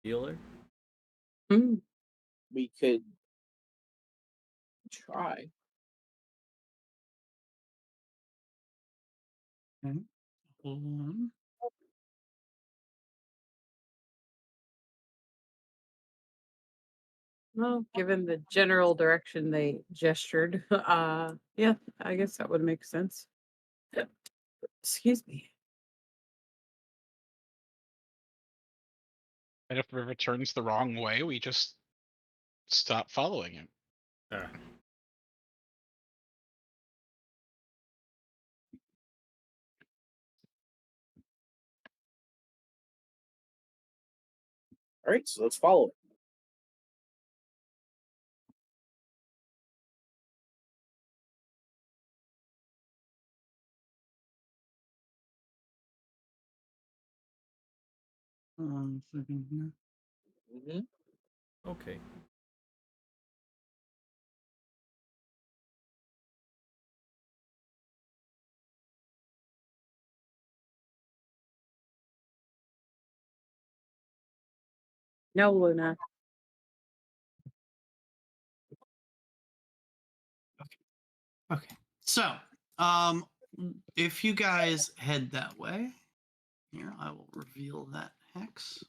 Healer? Hmm. We could try. Okay. Hold on. Well, given the general direction they gestured, yeah, I guess that would make sense. Excuse me. And if the river turns the wrong way, we just stop following it. Ah. All right, so let's follow it. Hold on a second here. Mm-hmm. Okay. No, Luna. Okay. So, if you guys head that way, here I will reveal that hex.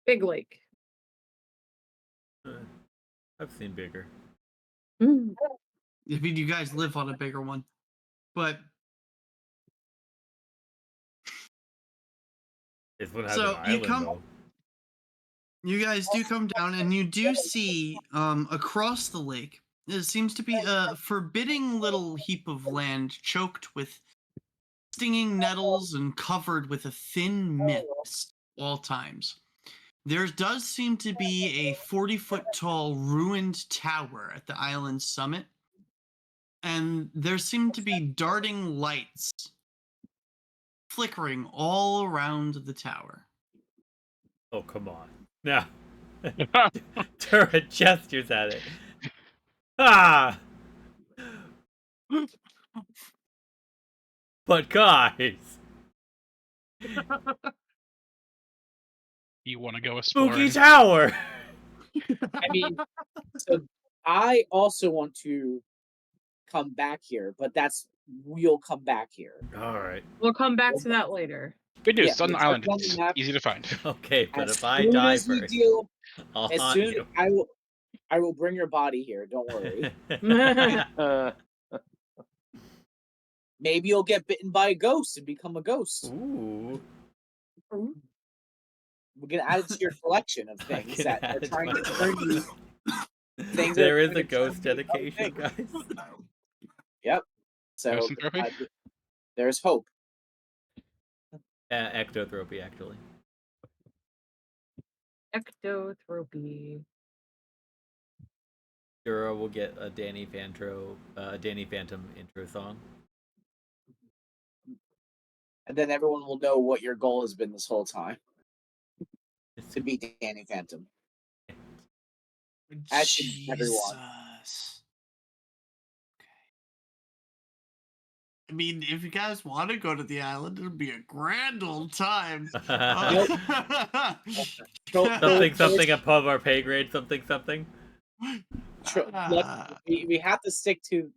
Big Lake. I've seen bigger. Mm. I mean, you guys live on a bigger one, but This one has So, an you island, come- though. you guys do come down and you do see across the lake there seems to be a forbidding little heap of land choked with stinging nettles and covered with a thin mist all times. There does seem to be a 40-foot tall ruined tower at the island's summit, and there seem to be darting lights flickering all around the tower. Oh, come on. Now, Durra gestures at it. Ah! But guys, You want to go spooky exploring? tower. I mean, so I also want to come back here, but we'll come back here. All right. We'll come back to that later. Good news, Yeah, it's on the it's island. on the It's map. easy to find. Okay, but As if I soon die as we first, deal, I'll as haunt soon you. I will bring your body here. Don't worry. Maybe you'll get bitten by a ghost and become a ghost. Ooh. We're gonna add it to your collection of I things can that add are it to trying my to turn you. Things that There are is trying a to turn ghost you from dedication, things. guys. Yep. So Misanthropy? there's hope. Ectotropy, actually. Ectotropy. Durra will get a Danny Phantom intro song. And then everyone will know what your goal has been this whole time. To beat Danny Phantom. As should everyone. Jesus. Okay. I mean, if you guys want to go to the island, it'll be a grand old time. Something above our pay grade, something. We have to stick to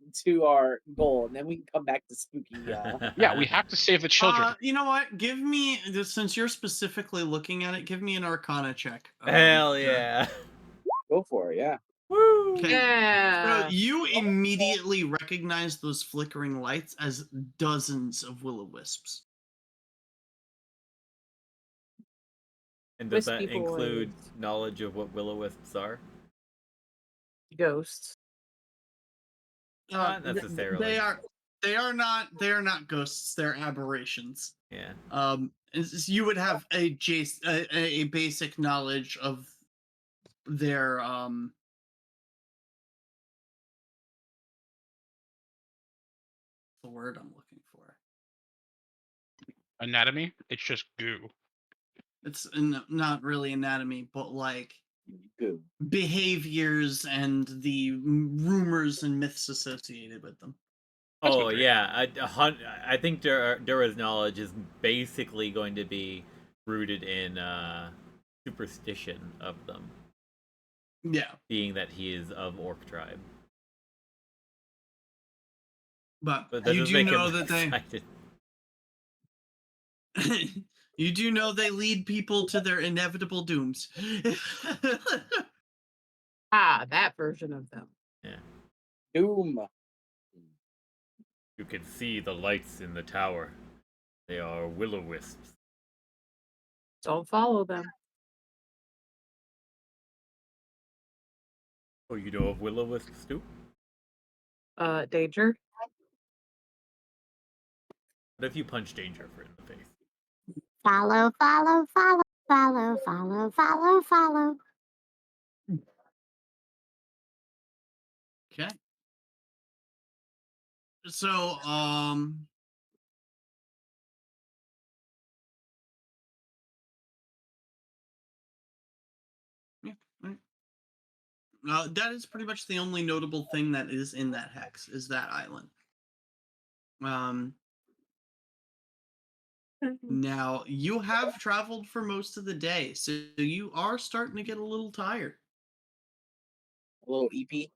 our goal, and then we can come back to spooky. Yeah, we have to save the children. You know what? Give me, since you're specifically looking at it, give me an Arcana check. Hell yeah. Go for it, yeah. Woo! Okay. Yeah. So you immediately recognize those flickering lights as dozens of will-o-wisps. And does that Wispy include boys. knowledge of what will-o-wisps are? Ghosts. Not necessarily. They are not ghosts. They're aberrations. Yeah. You would have a basic knowledge of their the word I'm looking for. Anatomy? It's just goo. It's not really anatomy, but like Goo. behaviors and the rumors and myths associated with them. Oh yeah, I think Durra's knowledge is basically going to be rooted in superstition of them. Yeah, being that he is of Orc tribe. but that you doesn't do make know him that they excited. you do know they lead people to their inevitable dooms. That version of them. Yeah. Doom. You can see the lights in the tower. They are will-o-wisps. Don't follow them. Oh, you know of will-o-wisps too? Danger. What if you punch Danger for in the face? Follow, follow, follow, follow, follow, follow, follow. Okay. So, yeah, right. That is pretty much the only notable thing that is in that hex is that island. Now, you have traveled for most of the day, so you are starting to get a little tired. A little EP.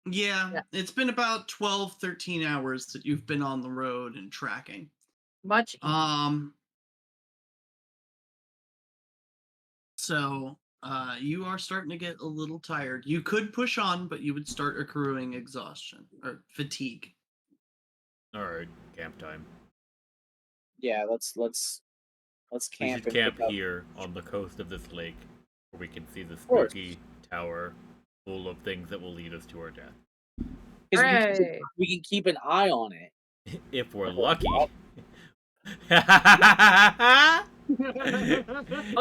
Yeah, Yeah. it's been about 12, 13 hours that you've been on the road and tracking. Much Um, so you are starting to get a little tired. You could push on, but you would start accruing exhaustion or fatigue. All right, camp time. Yeah, let's We camp should and camp pick up. here on the coast of this lake, where we can see the course. spooky tower full of things that will lead us to our death. 'Cause Hooray. we can keep an eye on it. If we're lucky. Oh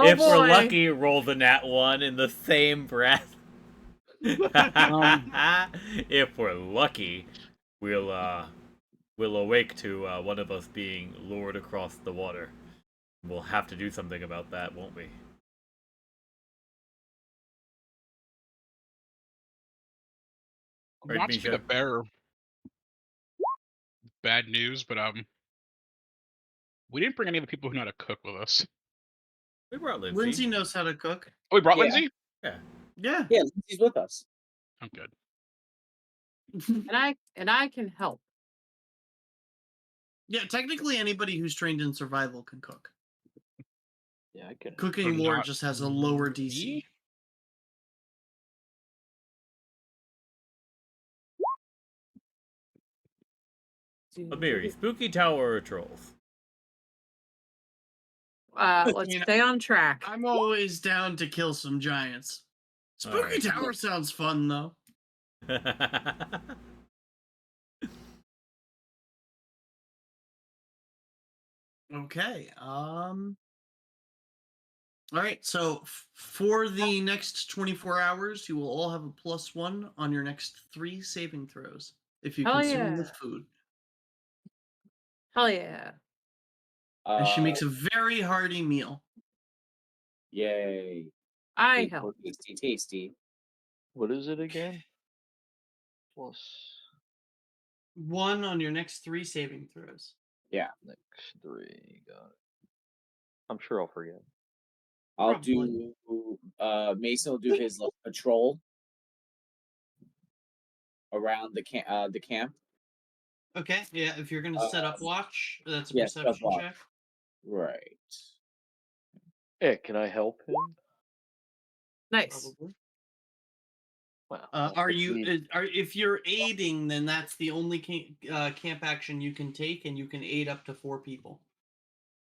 If we're boy. lucky, roll the nat 1 in the same breath. If we're lucky, we'll awake to one of us being lured across the water. We'll have to do something about that, won't we? Right, Not to be the Misha? bearer of bad news, but we didn't bring any of the people who know how to cook with us. We brought Lindsay. Lindsay knows how to cook. Oh, we brought Yeah. Lindsay? Yeah. Yeah. Yeah, Lindsay's with us. I'm good. And I can help. Yeah, technically anybody who's trained in survival can cook. Yeah, I can. Cooking But lore not just has a lower me? DC. But Mary, spooky tower or trolls? Let's You know, stay on track. I'm always down to kill some giants. Spooky Alright. Tower sounds fun though. Okay. All right. So for the next 24 hours, you will all have a +1 on your next 3 saving throws if you Hell consume the yeah. food. Hell yeah. And she makes a very hearty meal. Yay. I Tasty, help. tasty. What is it again? Plus 1 on your next 3 saving throws. Yeah. next 3. Got it. I'm sure I'll forget. I'll Probably. do Mason will do his like, patrol around the camp. Okay. Yeah. If you're gonna set up watch, that's a yeah, set up perception watch. check. Right. Yeah, can I help him? Nice. Probably. Wow. I don't Are think you? he- If you're aiding, then that's the only camp action you can take, and you can aid up to 4 people.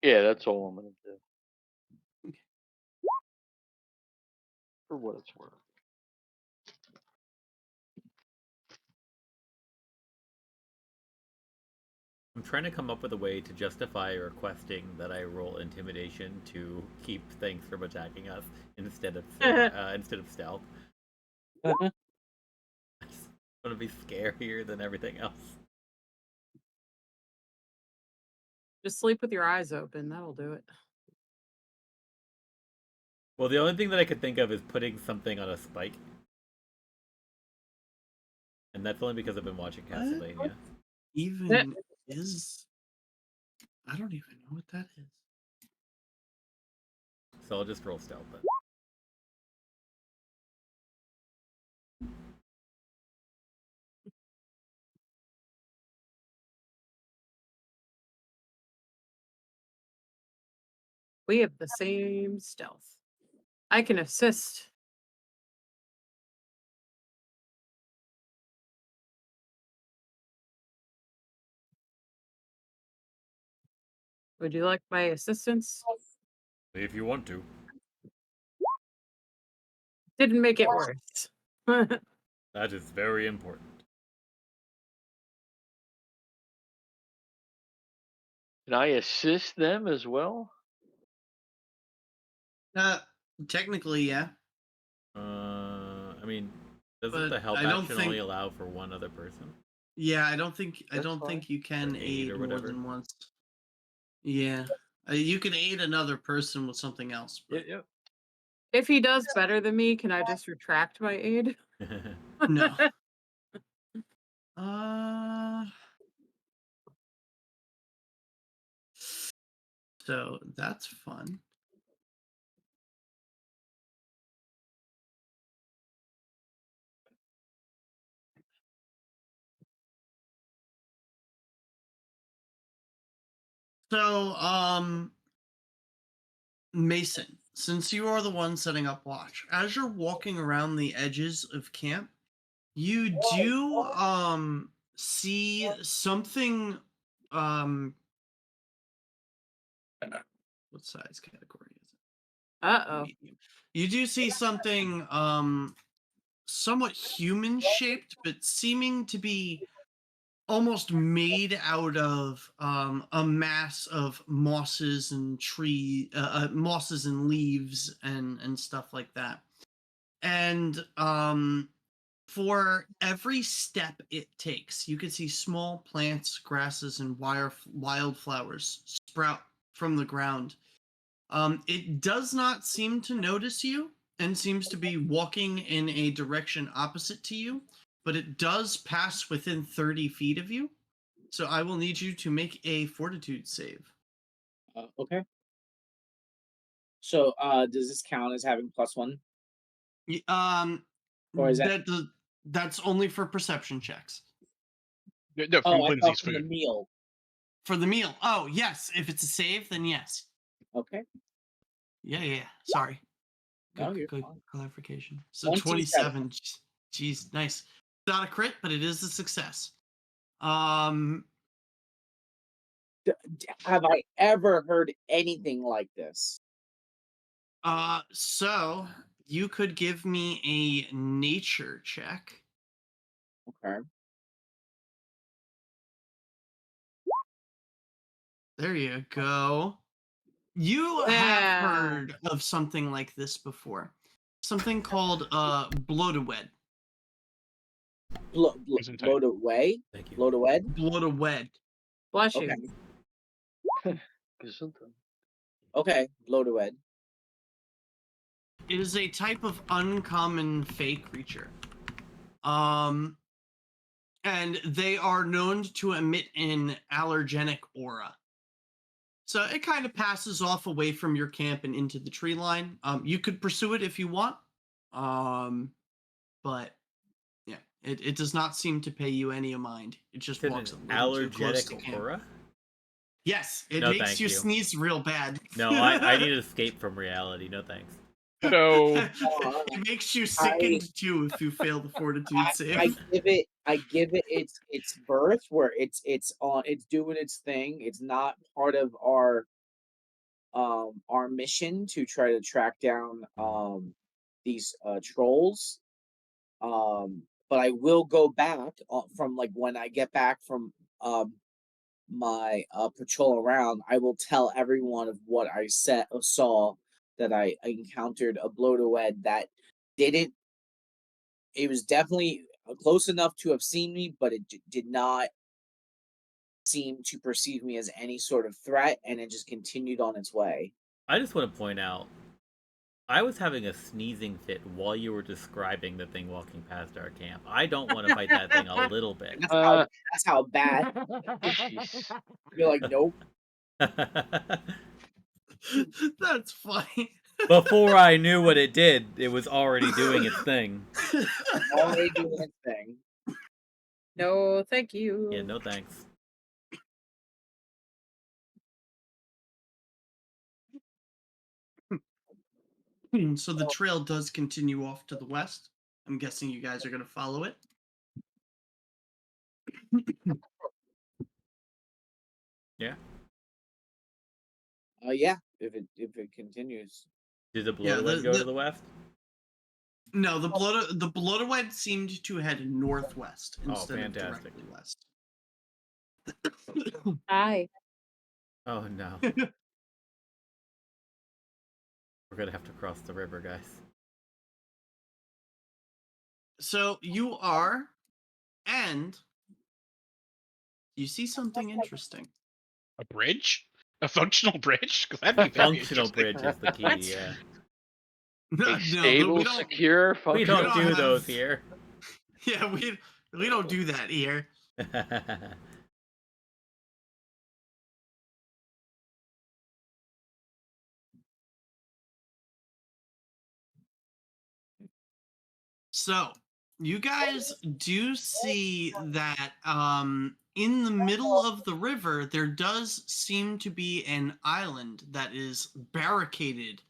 Yeah, that's all I'm gonna do. Okay. For what it's worth. I'm trying to come up with a way to justify requesting that I roll intimidation to keep things from attacking us instead of stealth. I just want to be scarier than everything else. Just sleep with your eyes open. That'll do it. Well, the only thing that I could think of is putting something on a spike. And that's only because I've been watching What? Castlevania. Even is. I don't even know what that is. So I'll just roll stealth then. We have the same stealth. I can assist. Would you like my assistance? If you want to. Didn't make it worse. That is very important. Can I assist them as well? Technically, yeah. I mean, doesn't But the help I don't action think- only allow for one other person? Yeah, I don't think That's fine. you can Or aid aid or more whatever. than once. Yeah, you can aid another person with something else. Yeah, But yeah. If he does better than me, can I just retract my aid? no. Uh, So that's fun. So, Mason, since you are the one setting up watch, as you're walking around the edges of camp, you do see something what size category is it? Uh-oh. Medium. You do see something somewhat human shaped, but seeming to be almost made out of a mass of mosses and mosses and leaves and stuff like that. And for every step it takes, you can see small plants, grasses, and wildflowers sprout from the ground. It does not seem to notice you and seems to be walking in a direction opposite to you, but it does pass within 30 feet of you. So I will need you to make a fortitude save. Okay. So, does this count as having +1, or is that? That's only for perception checks. No, from Oh, I thought Lindsay's from the food. meal. For the meal. Oh, yes. If it's a save, then yes. Okay. Yeah. Sorry. No, you're Good fine. clarification. So 27. 27. Jeez, nice. Not a crit, but it is a success. Have I ever heard anything like this? So you could give me a nature check. Okay. There you go. You have heard of something like this before. Something called bloatawed. Gesundheit. Bloat away? Thank you. Bloat away? Bloatawed. Bless Okay. you. Gesundheit. Okay. Bloat away. It is a type of uncommon fey creature. And they are known to emit an allergenic aura. So it kind of passes off away from your camp and into the tree line. You could pursue it if you want. But yeah, it does not seem to pay you any mind. It just It's walks a an little too close to allergenic camp. aura? Yes, it No, makes thank you you. sneeze real bad. No, I need to escape from reality. No thanks. So It makes you sickened too if you fail the fortitude save. I give it its birth where it's doing its thing. It's not part of our mission to try to track down these trolls. But I will go back from like when I get back from my patrol around. I will tell everyone of what I saw, that I encountered a bloatawed that didn't. It was definitely close enough to have seen me, but it did not seem to perceive me as any sort of threat, and it just continued on its way. I just want to point out, I was having a sneezing fit while you were describing the thing walking past our camp. I don't want to fight that thing a little bit. That's how bad. Jeez. You're like, nope. That's funny. Before I knew what it did, it was already doing its thing. Already doing its thing. No, thank you. Yeah, no thanks. So the trail does continue off to the west. I'm guessing you guys are going to follow it. Yeah. Yeah, if it continues. Did the Yeah, bloatawed go to the west? No, the bloatawed seemed to head northwest instead of fantastic. directly west. Hi. Oh no. We're gonna have to cross the river, guys. So you are, and you see something interesting. a bridge, a functional bridge, because that'd be very Functional interesting. bridge is the key, What? yeah. No, A stable, we don't. secure, We functional. don't don't do have- those here. Yeah, we don't do that here. So you guys do see that in the middle of the river there does seem to be an island that is barricaded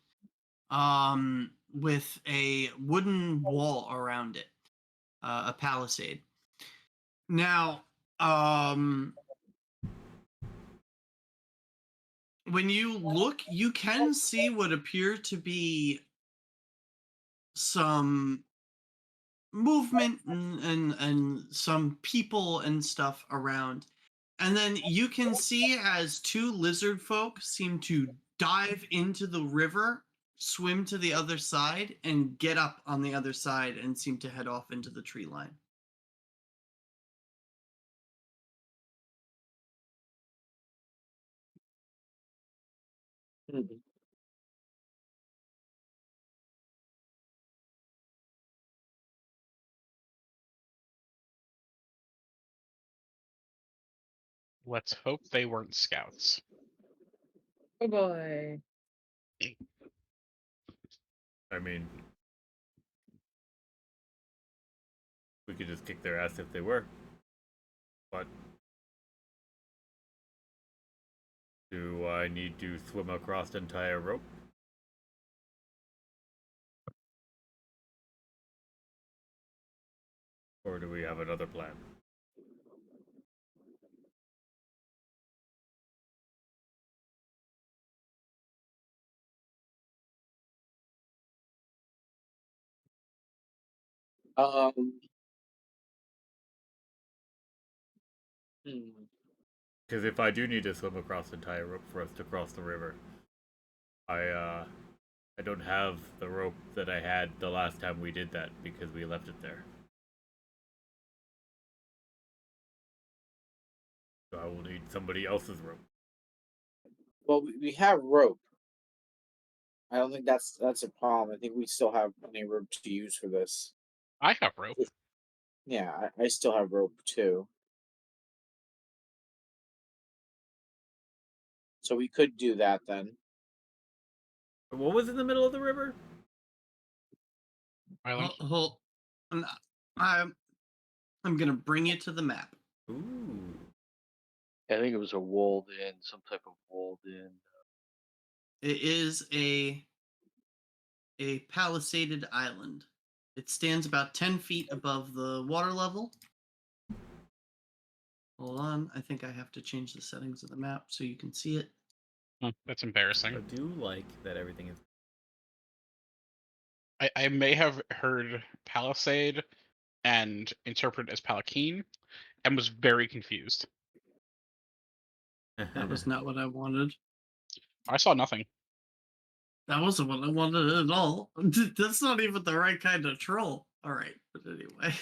with a wooden wall around it, a palisade. Now, when you look, you can see what appear to be some movement and some people and stuff around. And then you can see as two lizard folk seem to dive into the river, swim to the other side, and get up on the other side and seem to head off into the tree line. Mhm. Let's hope they weren't scouts. Oh boy. I mean, we could just kick their ass if they were. But do I need to swim across the entire rope? Or do we have another plan? Um. hmm. Because if I do need to swim across the entire rope for us to cross the river, I don't have the rope that I had the last time we did that because we left it there. So I will need somebody else's rope. Well, we have rope. I don't think that's a problem. I think we still have plenty of rope to use for this. I have rope. Yeah, I still have rope too. So we could do that then. What was in the middle of the river? Island. I'm gonna bring you to the map. Ooh. I think it was a walled in, some type of walled in. It is a palisaded island. It stands about 10 feet above the water level. Hold on, I think I have to change the settings of the map so you can see it. That's embarrassing. I do like that everything is. I may have heard Palisade and interpreted as Palanquin and was very confused. That was not what I wanted. I saw nothing. That wasn't what I wanted at all. That's not even the right kind of troll. All right, but anyway.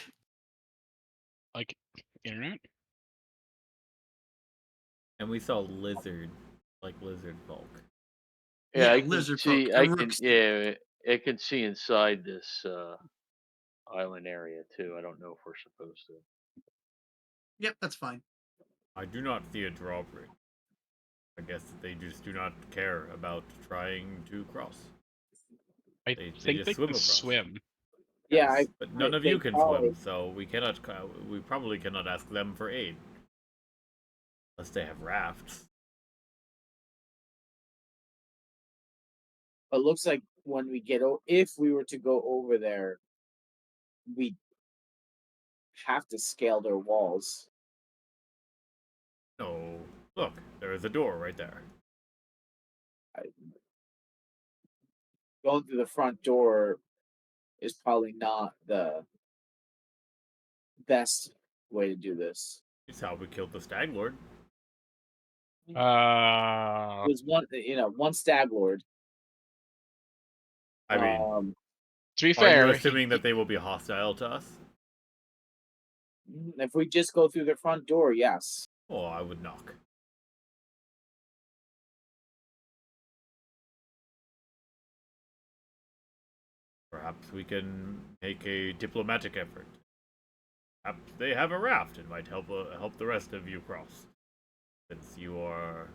Like, internet? And we saw lizard, like lizard folk. Yeah, Yeah, I can lizard see. folk, I the can. rooks. Yeah, I can see inside this island area too. I don't know if we're supposed to. Yep, that's fine. I do not see a drawbridge. I guess they just do not care about trying to cross. I They think just they swim can across. swim. Yeah, Yes, but none of they you can probably- swim, so we cannot. We probably cannot ask them for aid, unless they have rafts. It looks like when we get if we were to go over there, we have to scale their walls. No, look, there is a door right there. Going through the front door is probably not the best way to do this. It's how we killed the stag lord. There's one stag lord. I mean, To be are fair, you assuming that they will be hostile to us? If we just go through the front door, yes. Oh, I would knock. Perhaps we can make a diplomatic effort. Perhaps they have a raft and might help the rest of you cross, since you are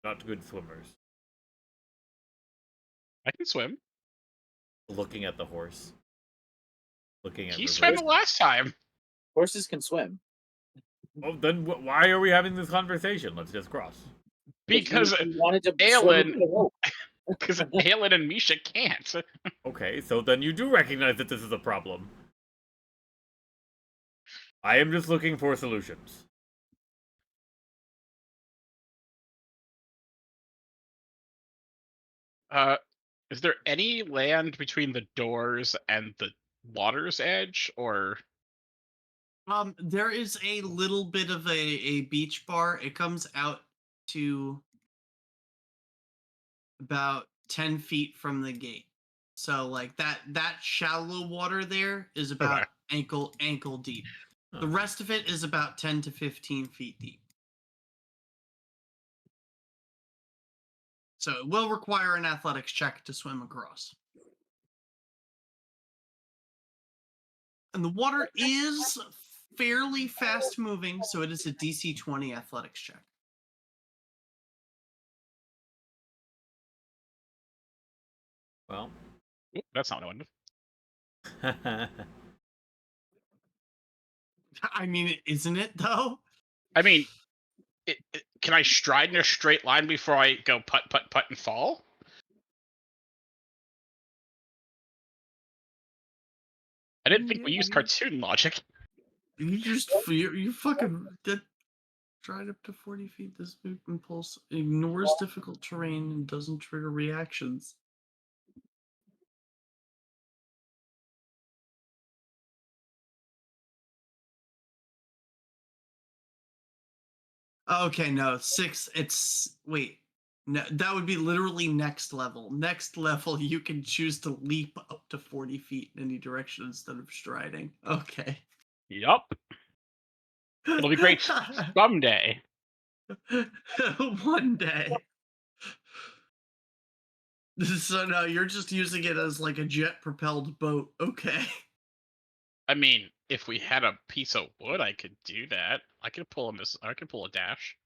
not good swimmers. I can swim. Looking at the horse. Looking at He rivers. swam the last time. Horses can swim. Oh, then why are we having this conversation? Let's just cross. Because we wanted to Aelin, swim. because Aelin and Misha can't. Okay, so then you do recognize that this is a problem. I am just looking for solutions. Is there any land between the doors and the water's edge, or There is a little bit of a beach bar. It comes out to about 10 feet from the gate. So like that shallow water there is about ankle deep. The rest of it is about 10 to 15 feet deep. So it will require an athletics check to swim across. And the water is fairly fast moving, so it is a DC 20 athletics check. Well, that's not what I wanted. I mean, isn't it though? I mean, can I stride in a straight line before I go putt, putt, putt, and fall? I didn't think we used cartoon logic. You fucking stride up to 40 feet. This move impulse ignores difficult terrain and doesn't trigger reactions. Okay, no, 6. No, that would be literally next level. Next level, you can choose to leap up to 40 feet in any direction instead of striding. Okay. Yup. It'll be great someday. One day. So no, you're just using it as like a jet-propelled boat. Okay. I mean, if we had a piece of wood, I could do that. I could pull a dash.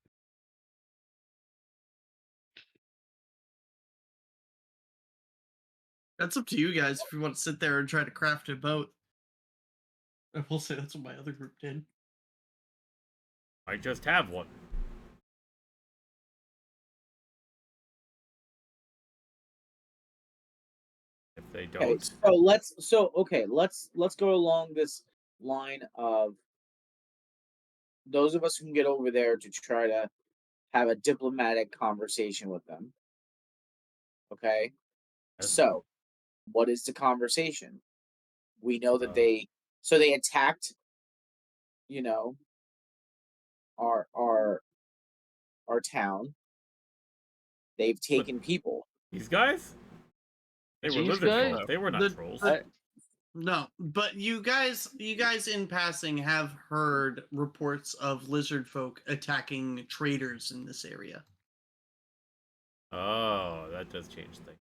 That's up to you guys if you want to sit there and try to craft a boat. I will say that's what my other group did. I just have one. If they don't. Okay, let's go along this line of those of us who can get over there to try to have a diplomatic conversation with them. Okay? So, what is the conversation? We know that they attacked, our town. They've taken people. These guys? They were lizard folk. They were not trolls. No, but you guys in passing have heard reports of lizard folk attacking traders in this area. Oh, that does change things.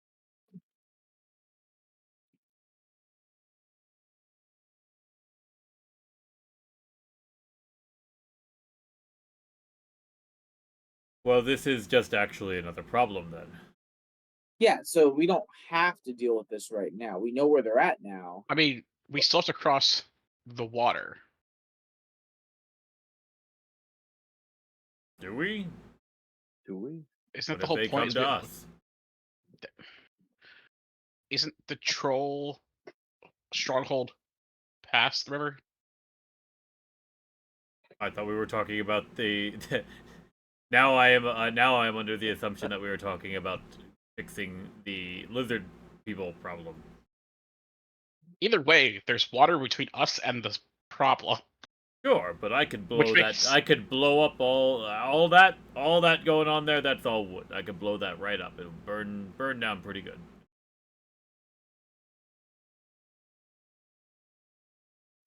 Well, this is just actually another problem then. Yeah, so we don't have to deal with this right now. We know where they're at now. I mean, we still have to cross the water. Do we? Isn't that What the if whole they point? come to us? Isn't the troll stronghold past the river? I thought we were talking about the. Now I am under the assumption that we were talking about fixing the lizard people problem. Either way, there's water between us and the problem. Sure, but I could blow that. I could blow up all that going on there. That's all wood. I could blow that right up. It'll burn down pretty good.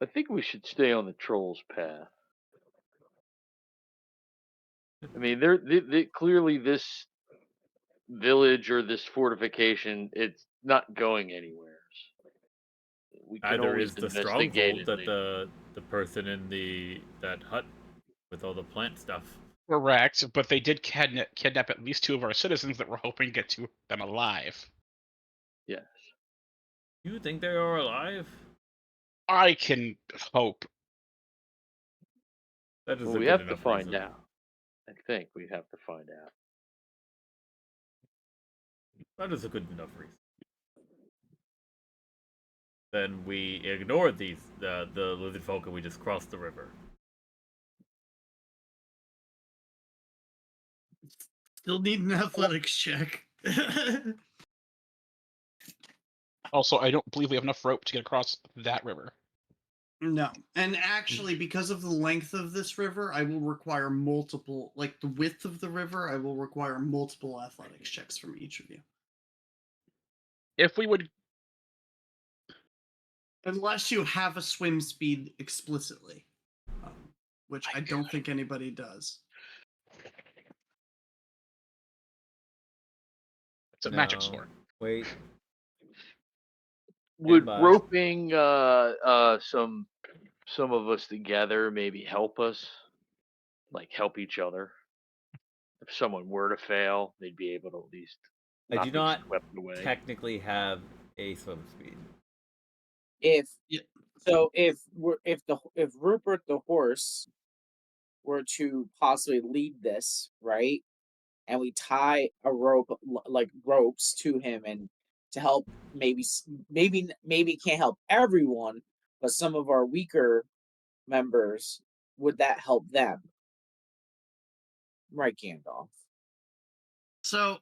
I think we should stay on the trolls' path. I mean, they clearly this village or this fortification, it's not going anywhere. We can Either always is the investigate stronghold it that the person in that hut with all the plant stuff. Correct, but they did kidnap at least 2 of our citizens that we're hoping to get to them alive. Yes. You think they are alive? I can hope. That is Well, a we good have to enough find reason. out. I think we have to find out. That is a good enough reason. Then we ignore the lizard folk and we just cross the river. Still need an athletics check. Also, I don't believe we have enough rope to get across that river. No. And actually, because of the length of this river, I will require multiple, like the width of the river, I will require multiple athletics checks from each of you. If we would, Unless you have a swim speed explicitly, which I don't think anybody does. it's a magic sword. Wait. Would by. roping some of us together maybe help us? Like help each other? If someone were to fail, they'd be able to at least I do be not swept away. technically have a swim speed. If Yeah. so, if Rupert the horse were to possibly lead this, right, and we tie a rope like ropes to him and to help maybe can't help everyone, but some of our weaker members, would that help them? Right, Gandalf. So,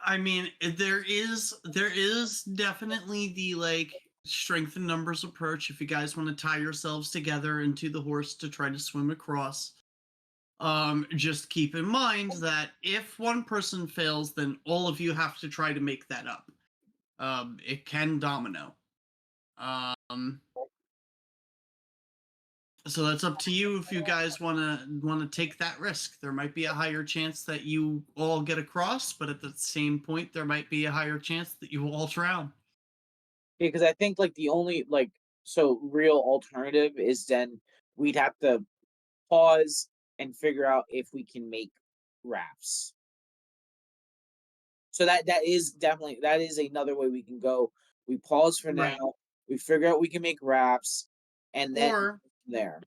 I mean, there is definitely the like strength in numbers approach if you guys want to tie yourselves together into the horse to try to swim across. Just keep in mind that if one person fails, then all of you have to try to make that up. It can domino. So that's up to you if you guys wanna take that risk. There might be a higher chance that you all get across, but at the same point, there might be a higher chance that you all drown. Because I think like the only real alternative is then we'd have to pause and figure out if we can make rafts. So that is definitely that is another way we can go. We pause for Right. now. We figure out we can make rafts, and then Or from there.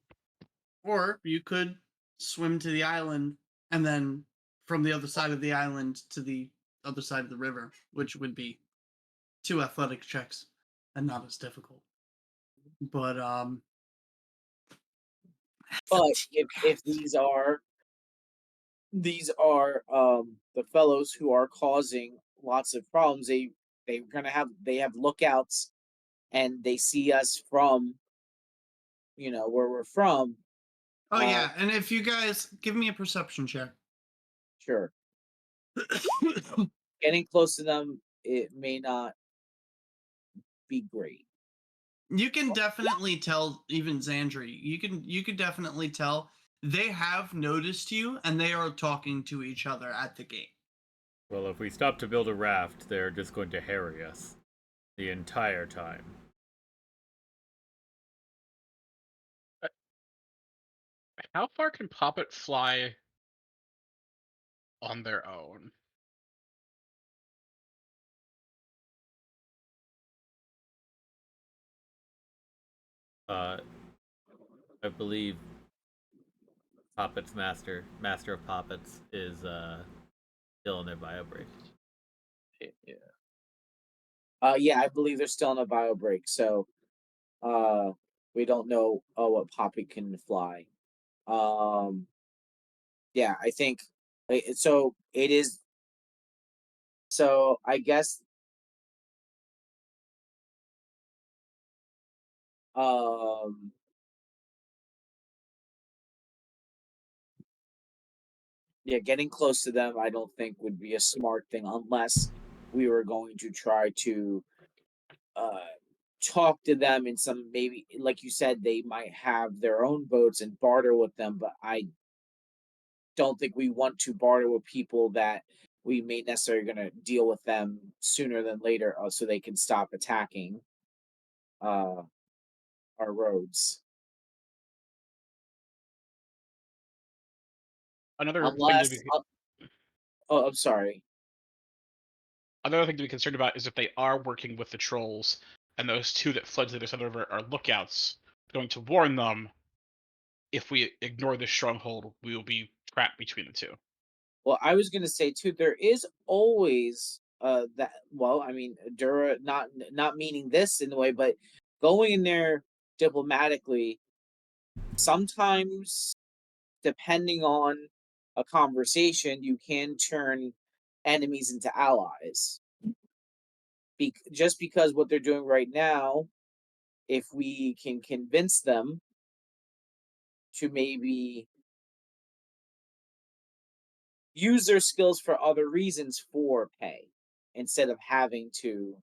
or you could swim to the island and then from the other side of the island to the other side of the river, which would be 2 athletic checks and not as difficult. But But if these are the fellows who are causing lots of problems, they have lookouts and they see us from where we're from. oh yeah, and if you guys give me a perception check. Sure. Getting close to them, it may not be great. You can definitely tell, even Xandri, you can definitely tell they have noticed you and they are talking to each other at the gate. Well, if we stop to build a raft, they're just going to harry us the entire time. How far can Poppet fly on their own? I believe Poppet's master of Poppets, is still in their bio break. Yeah. Yeah, I believe they're still in a bio break, so we don't know what Poppy can fly. Yeah, I think so. It is. So I guess um yeah, getting close to them I don't think would be a smart thing unless we were going to try to uh talk to them in some, maybe like you said, they might have their own boats and barter with them, but I don't think we want to barter with people that we may necessarily going to deal with them sooner than later, so they can stop attacking uh our roads. Another thing to Unless be oh, I'm sorry. another thing to be concerned about is if they are working with the trolls, and those 2 that fled to the other side of the river are lookouts, going to warn them. If we ignore this stronghold, we will be trapped between the 2. Well, I was gonna say too, there is always that. Well, I mean, Durra, not meaning this in the way, but going in there diplomatically. Sometimes, depending on a conversation, you can turn enemies into allies. Just because what they're doing right now, if we can convince them to maybe use their skills for other reasons for pay instead of having to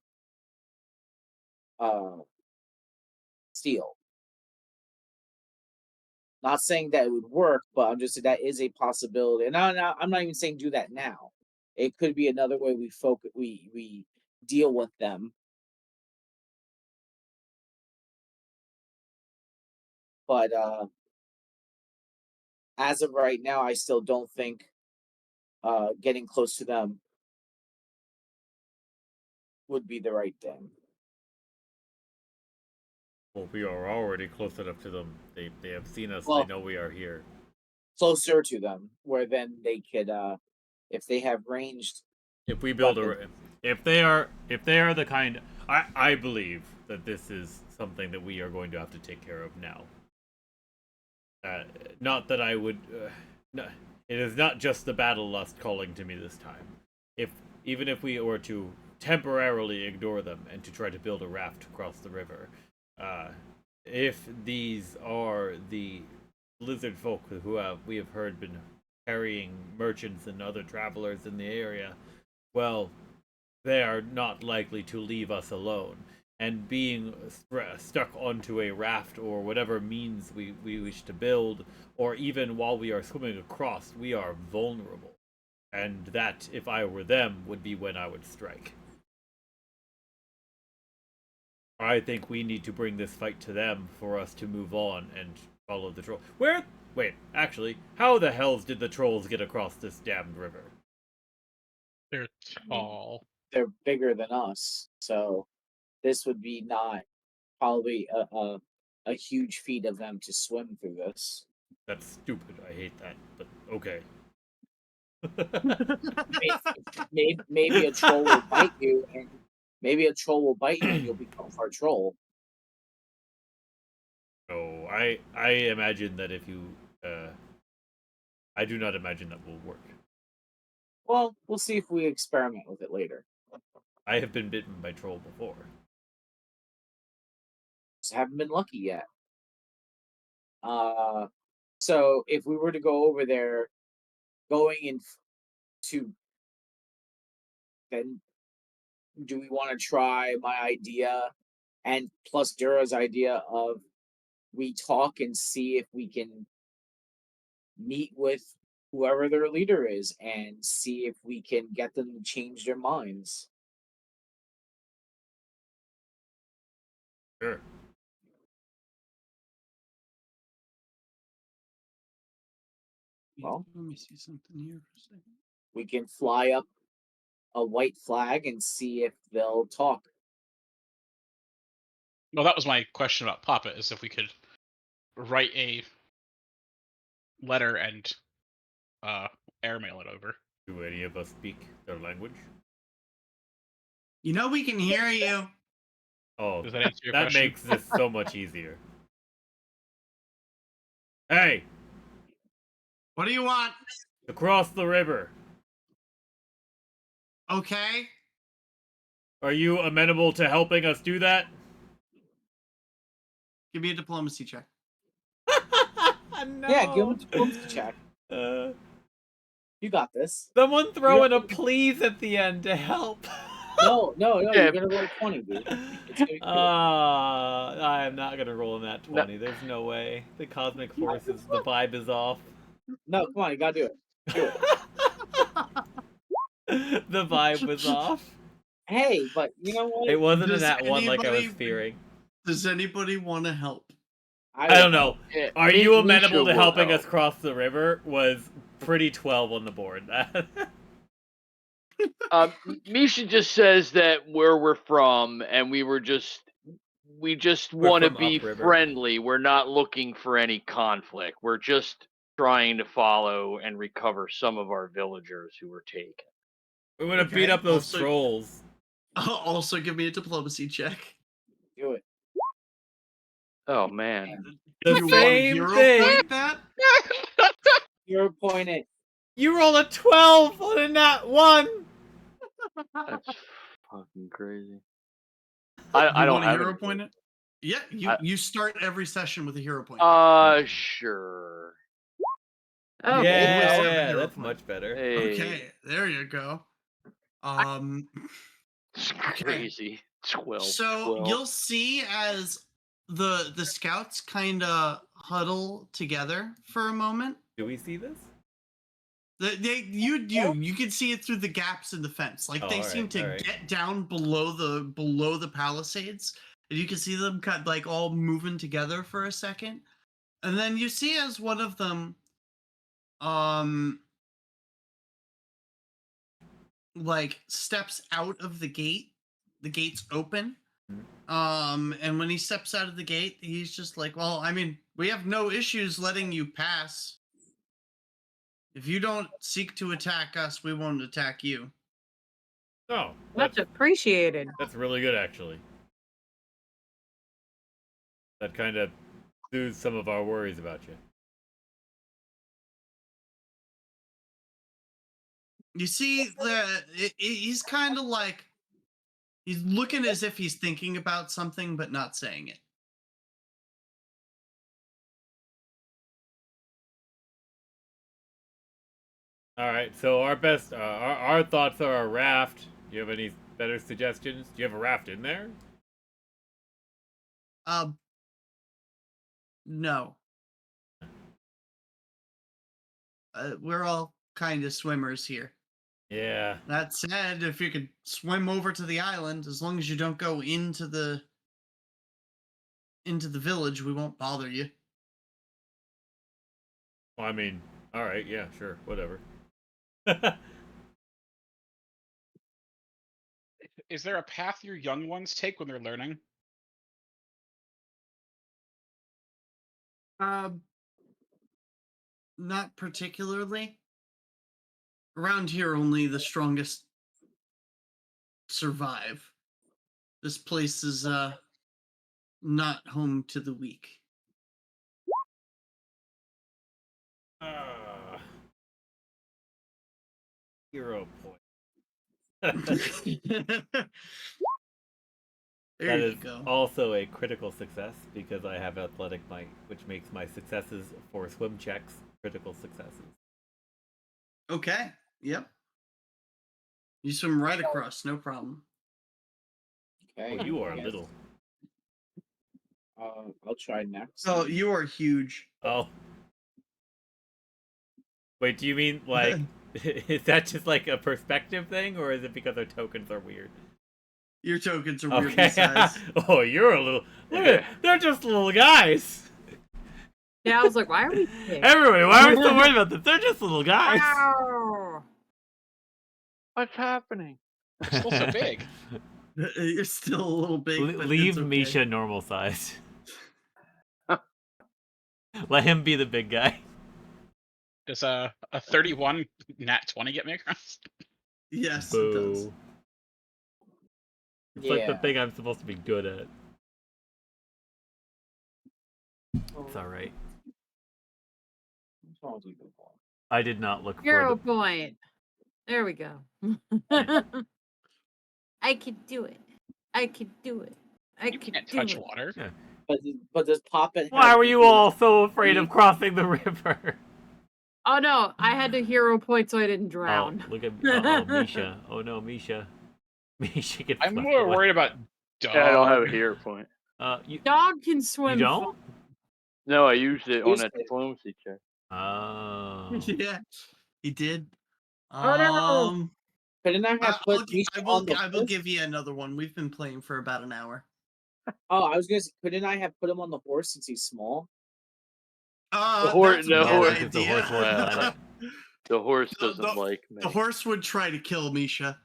steal. Not saying that it would work, but I'm just saying that is a possibility. And I'm not even saying do that now. It could be another way we deal with them. But as of right now, I still don't think getting close to them would be the right thing. Well, we are already close enough to them. They have seen us. Well, they know we are here. Closer to them, where then they could, if they have ranged. If we build weapons. if they are the kind, I believe that this is something that we are going to have to take care of now. Not that I would. No, it is not just the battle lust calling to me this time. Even if we were to temporarily ignore them and to try to build a raft across the river, if these are the lizard folk who we have heard been carrying merchants and other travelers in the area, well, they are not likely to leave us alone. And being stuck onto a raft or whatever means we wish to build, or even while we are swimming across, we are vulnerable. And that, if I were them, would be when I would strike. I think we need to bring this fight to them for us to move on and follow the troll. Wait, actually, how the hells did the trolls get across this damned river? They're tall. They're bigger than us, so this would be not probably a huge feat of them to swim through this. That's stupid. I hate that, but okay. Maybe a troll will bite you, and you'll become our troll. No, I imagine that if you, I do not imagine that will work. Well, we'll see if we experiment with it later. I have been bitten by troll before. Just haven't been lucky yet. So if we were to go over there, going into, then do we want to try my idea and plus Durra's idea of we talk and see if we can meet with whoever their leader is and see if we can get them to change their minds? Sure. Well, let me see something here for a second. We can fly up a white flag and see if they'll talk. Well, that was my question about Poppet, is if we could write a letter and airmail it over. Do any of us speak their language? You know we can hear you. Oh, Does that answer your that question? makes this so much easier. Hey, What do you want? across the river. Okay. Are you amenable to helping us do that? Give me a diplomacy check. No. Yeah, give them a diplomacy check. You got this. Someone throw in a please at the end to help. No, Yeah. you're gonna roll 20, dude. It's gonna be cool. I am not gonna roll in that 20. There's no way. The cosmic forces, the vibe is off. No, come on, you gotta do it. Do it. The vibe was off. Hey, but you know what? It wasn't Does in that one like I was anybody- fearing. Does anybody want to help? I don't know. Yeah, Are you Misha amenable to will helping help. us cross the river? Was pretty 12 on the board. Misha just says that where we're from, and we were just We just We're want to from be upriver. friendly. We're not looking for any conflict. We're just trying to follow and recover some of our villagers who were taken. We want to beat Okay, up those also- trolls. Also, give me a diplomacy check. Do it. Oh man. The You want a same hero thing. point that? 0.8. You roll a 12 on a nat 1. That's fucking crazy. You I don't want a have hero any. point? Yeah, you start every session with a hero point. Sure. Oh, Yeah, have a hero that's point. much better. Hey, Okay, there you go. it's okay. crazy. 12. So 12. you'll see as the scouts kind of huddle together for a moment. Do we see this? You can see it through the gaps in the fence. Like they seem to get down below the palisades, and you can see them kind of like all moving together for a second, and then you see as one of them, like steps out of the gate. The gate's open. And when he steps out of the gate, he's just like, well, I mean, we have no issues letting you pass. If you don't seek to attack us, we won't attack you. Oh, much appreciated. That's really good, actually. That kind of soothes some of our worries about you. You see, he's kind of like, he's looking as if he's thinking about something, but not saying it. All right, so our thoughts are a raft. Do you have any better suggestions? Do you have a raft in there? No. We're all kind of swimmers here. Yeah. That said, if you could swim over to the island, as long as you don't go into the village, we won't bother you. Well, I mean, all right, yeah, sure, whatever. Is there a path your young ones take when they're learning? Not particularly. Around here, only the strongest survive. This place is not home to the weak. Hero point. There you is go. Also a critical success because I have athletic might, which makes my successes for swim checks critical successes. Okay. Yep. You swim right across, no problem. Okay. Oh, you are little. I'll try next. Oh, you are huge. Oh. Wait, do you mean like is that just like a perspective thing, or is it because our tokens are weird? Your tokens are weirdly sized. Oh, you're a little. Look at, they're just little guys. Yeah, I was like, why are we? Everybody, why are we so worried about this? They're just little guys. Wow. What's happening? They're still so big. You're still a little big. But Leave it's okay. Misha normal size. Let him be the big guy. Does a 31 nat 20 get me across? Yes, Boo. it does. It's like the thing I'm supposed to be good at. It's alright. I did not look Hero for point. There we go. I could do it. I could do it. I You could can't do touch it. water. Yeah. But does Poppet? Why were you all so afraid of crossing the river? Oh no, I had to hero point so I didn't drown. Oh, look at Misha. Oh no, Misha. Misha gets I'm swept more away. worried about dog. Yeah, I don't have a hero point. Dog can swim. You don't? No, I used it on that diplomacy check. Oh. Yeah, he did. Oh, no. Couldn't I have put Misha on the I will horse? give you another one. We've been playing for about an hour. Oh, I was gonna say, couldn't I have put him on the horse since he's small? The horse- That's a the bad horse- because the idea. horse won't let it. The horse The- doesn't like me. The horse would try to kill Misha.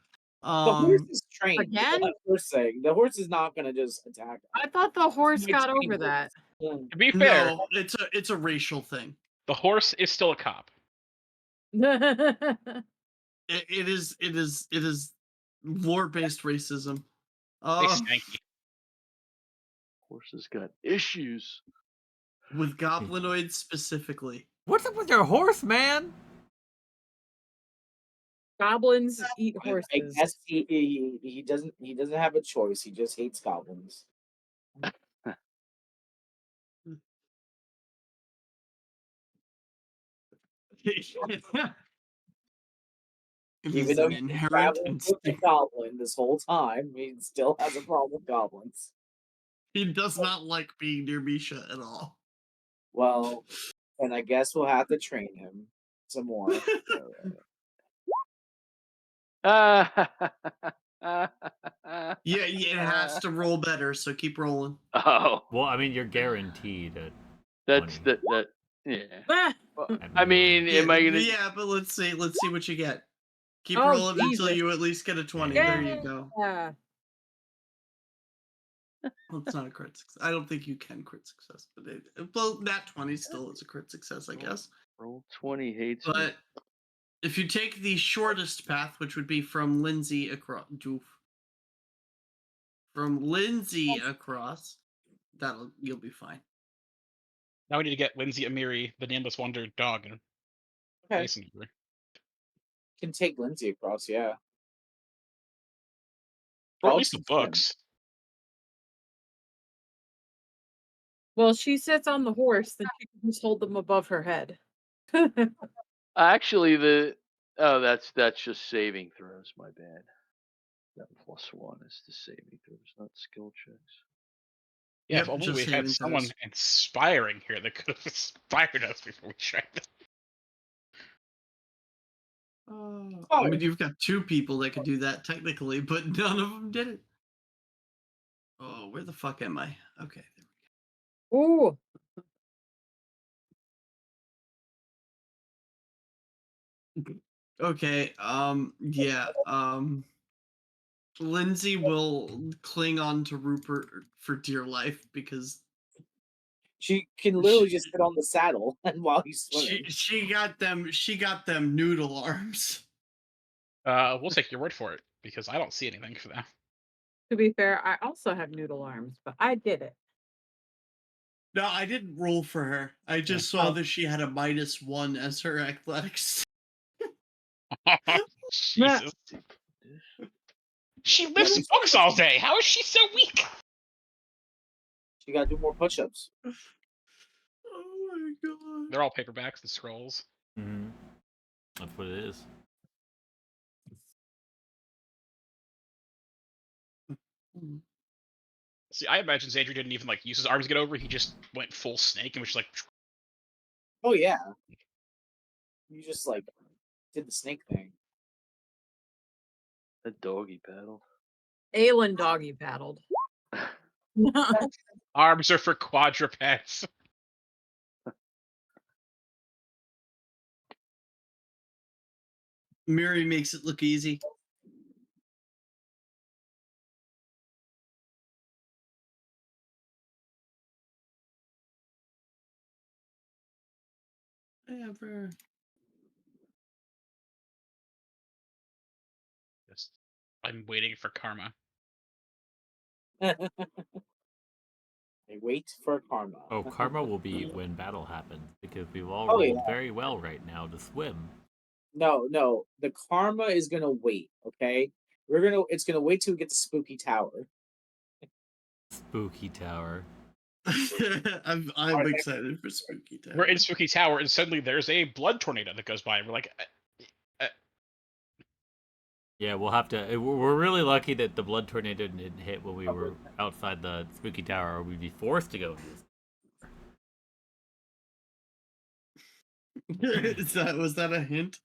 The horse Um, is trained. Again? Like we're saying, the horse is not going to just attack. I thought the horse My got trained over that. horse. To be fair, no, it's a racial thing. the horse is still a cop. It is lore-based racism. They stanky. Horses got issues. With goblinoids specifically. What's up with your horse, man? Goblins eat I horses. guess he doesn't have a choice. He just hates goblins. It Even is though an he's been inherent traveling with the instinct. goblin this whole time, he still has a problem with goblins. He does not like being near Misha at all. Well, and I guess we'll have to train him some more. Yeah, it has to roll better, so keep rolling. Oh, Well, I mean, you're guaranteed at that's 20. that. Yeah. Ah! Well, at I minimum. mean, am I gonna? Yeah, but let's see what you get. Keep Oh, rolling until Jesus. you at least get a 20. Yeah. There you go. Yeah. Well, it's not a crit success. I don't think you can crit success, but well, that 20 still is a crit success, I guess. Roll 20 hates me. But if you take the shortest path, which would be from Lindsay across, you'll be fine. Now we need to get Lindsay Amiri, the nameless wonder dog, and Okay, place him here. can take Lindsay across. Yeah, Or at I'll least the teach him. books. Well, she sits on the horse, then she can just hold them above her head. Actually, that's just saving throws. My bad. That +1 is the saving throws, not skill checks. Yeah, Yep, if only just we had saving someone throws. inspiring here that could have inspired us before we tried this. I mean, you've got two people that could do that technically, but none of them did it. Oh, where the fuck am I? Okay, there Ooh. we go. Okay, yeah, Lindsay will cling on to Rupert for dear life because She can literally just sit on the saddle and while he's swimming. she got them noodle arms. We'll take your word for it because I don't see anything for that. To be fair, I also have noodle arms, but I did it. No, I didn't roll for her. I just saw that she had a -1 as her athletics. Jesus. She lifts books all day. How is she so weak? She got to do more push-ups. Oh my god. They're all paperbacks and scrolls. Mm-hmm. That's what it is. See, I imagine Xandri didn't even like use his arms to get over. He just went full snake and was just like, Oh yeah, you just like did the snake thing. A doggy paddle. Aelin doggy paddled. arms are for quadrupeds. Miri makes it look easy. Ever. Just, I'm waiting for karma. They wait for karma. Oh, karma will be when battle happens because we've all Oh, rolled yeah. very well right now to swim. No, the karma is gonna wait. Okay, it's gonna wait till we get to Spooky Tower. Spooky Tower. I'm excited for Spooky Tower. We're in Spooky Tower, and suddenly there's a blood tornado that goes by, and we're like, Yeah, we'll have to. We're really lucky that the blood tornado didn't hit when we were outside the Spooky Tower, or we'd be forced to go. Was that a hint?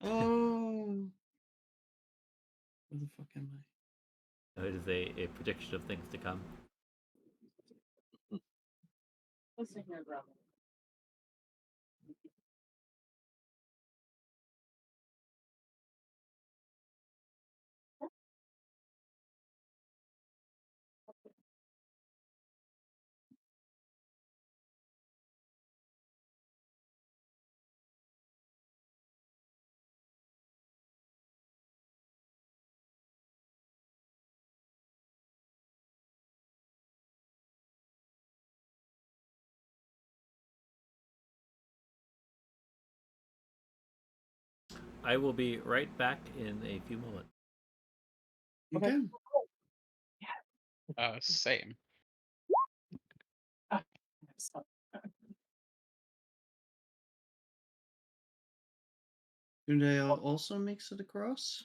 Oh. Where the fuck am I? It is a prediction of things to come. Listen here, brother. I will be right back in a few moments. Okay. Same. Gundeo also makes it across.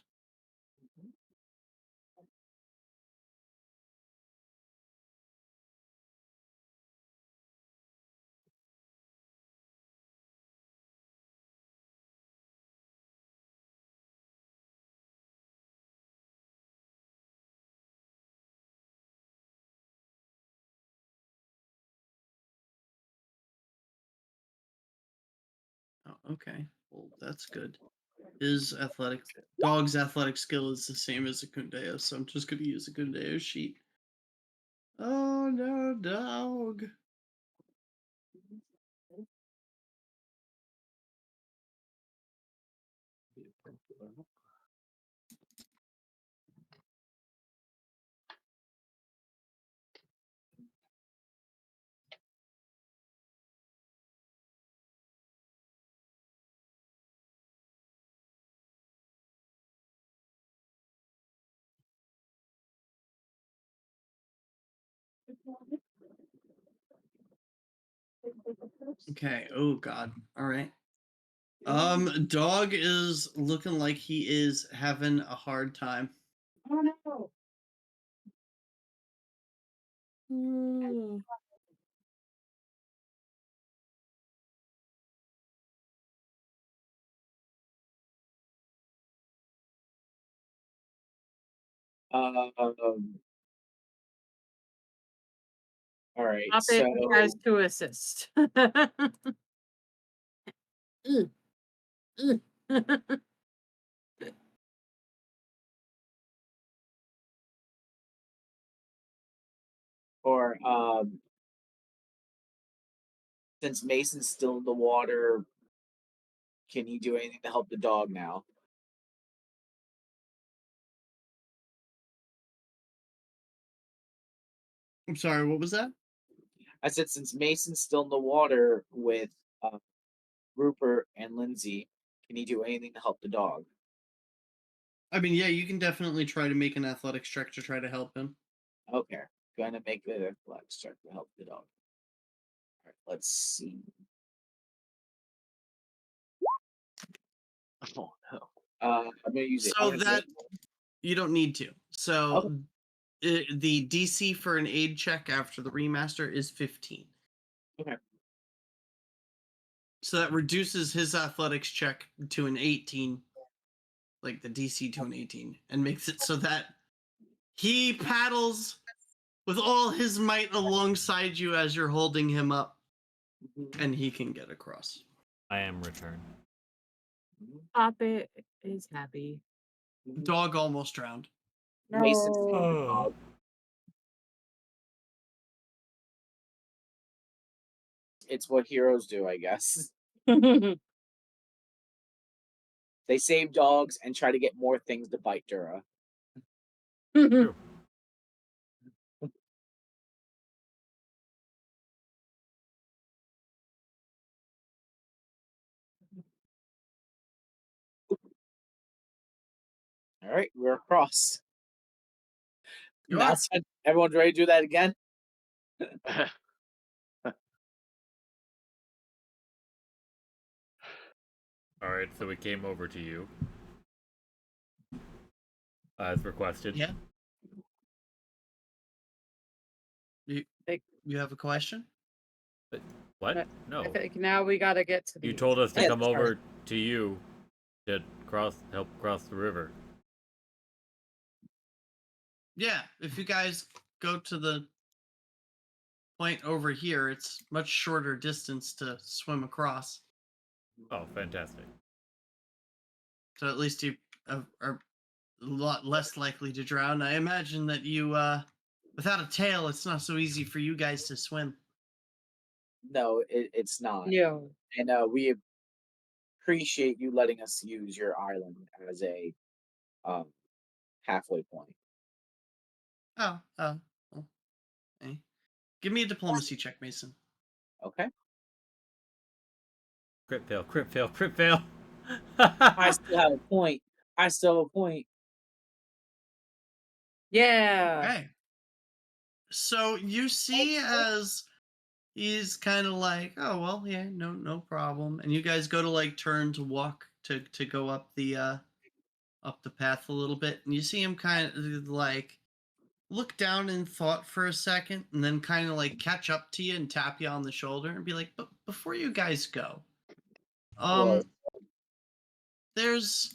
Oh, okay. Well, that's good. His dog's athletic skill is the same as a Gundeo, so I'm just going to use a Gundeo sheet. Oh no, dog. Okay. Oh god. All right. Dog is looking like he is having a hard time. Oh no. All right, Poppet so tries to assist. Mm, mm. or since Mason's still in the water, can he do anything to help the dog now? I'm sorry, what was that? I said since Mason's still in the water with Rupert and Lindsay, can he do anything to help the dog? I mean, yeah, you can definitely try to make an athletics check to try to help him. Okay, gonna make the athletics check to help the dog. All right, let's see. Oh no. I'm gonna use it. So that you don't need to. So the DC for an aid check after the remaster is 15. Okay. So that reduces his athletics check to an 18, like the DC to an 18, and makes it so that he paddles with all his might alongside you as you're holding him up, and he can get across. I am returned. Poppet is happy. Dog almost drowned. Mason's No. Oh. It's what heroes do, I guess. They save dogs and try to get more things to bite Durra. True. All right, we're across. You Now are. it's time- everyone's ready to do that again? All right, so we came over to you as requested. Yeah. You have a question? But what? I No. think now we gotta get to the. You told us to Yeah, come sorry. over to you to help cross the river. Yeah, if you guys go to the point over here, it's much shorter distance to swim across. Oh, fantastic. So at least you are a lot less likely to drown. I imagine that you, without a tail, it's not so easy for you guys to swim. No, it's not. No. And we appreciate you letting us use your island as a halfway point. Oh, well, okay. Give me a diplomacy check, Mason. Okay. Crit fail, crit fail, crit fail. I still have a point. I still have a point. Yeah. Okay. So you see as he's kind of like, oh well, yeah, no problem. And you guys go to like turn to walk to go up the path a little bit, and you see him kind of like look down in thought for a second, and then kind of like catch up to you and tap you on the shoulder and be like, but before you guys go, What? there's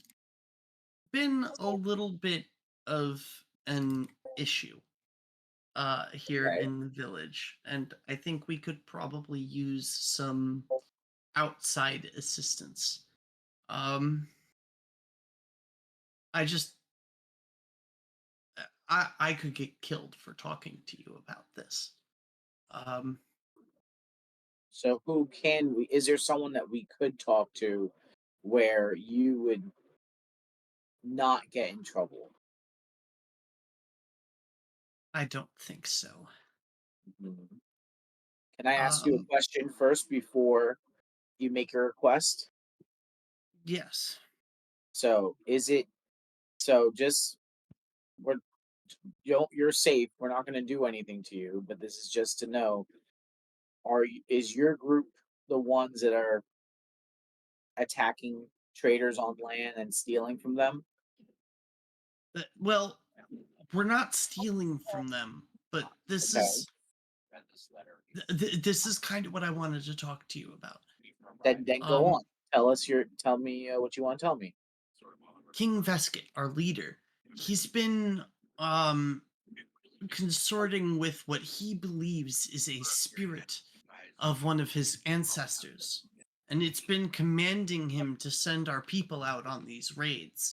been a little bit of an issue here Okay. in the village, and I think we could probably use some outside assistance. Um, I just I could get killed for talking to you about this. Um, So who can we? Is there someone that we could talk to where you would not get in trouble? I don't think so. Mhm. Can I ask you a Um, question first before you make your request? yes, So is it so? Just we're you're safe. We're not going to do anything to you, but this is just to know: is your group the ones that are attacking traders on land and stealing from them? well, we're not stealing from them, but this Okay. is this is kind of what I wanted to talk to you about. Then go Um, on. Tell me what you want to tell me. King Veskit, our leader, he's been um consorting with what he believes is a spirit of one of his ancestors, and it's been commanding him to send our people out on these raids,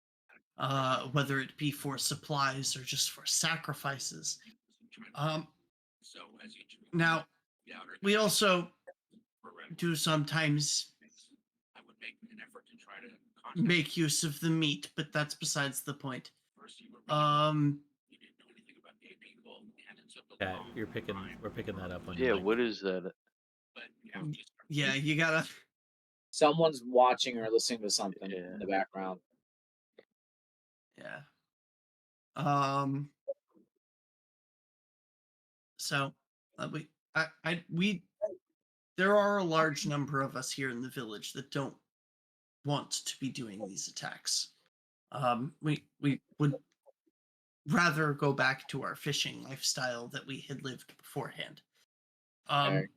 whether it be for supplies or just for sacrifices. Um, Now, we also do sometimes make use of the meat, but that's besides the point. Um, Yeah, we're picking that up on your Yeah, mic. what is that? yeah, you gotta. Someone's watching or listening to something Yeah. in the background. Yeah. Um. So, we there are a large number of us here in the village that don't want to be doing these attacks. We would rather go back to our fishing lifestyle that we had lived beforehand. Okay.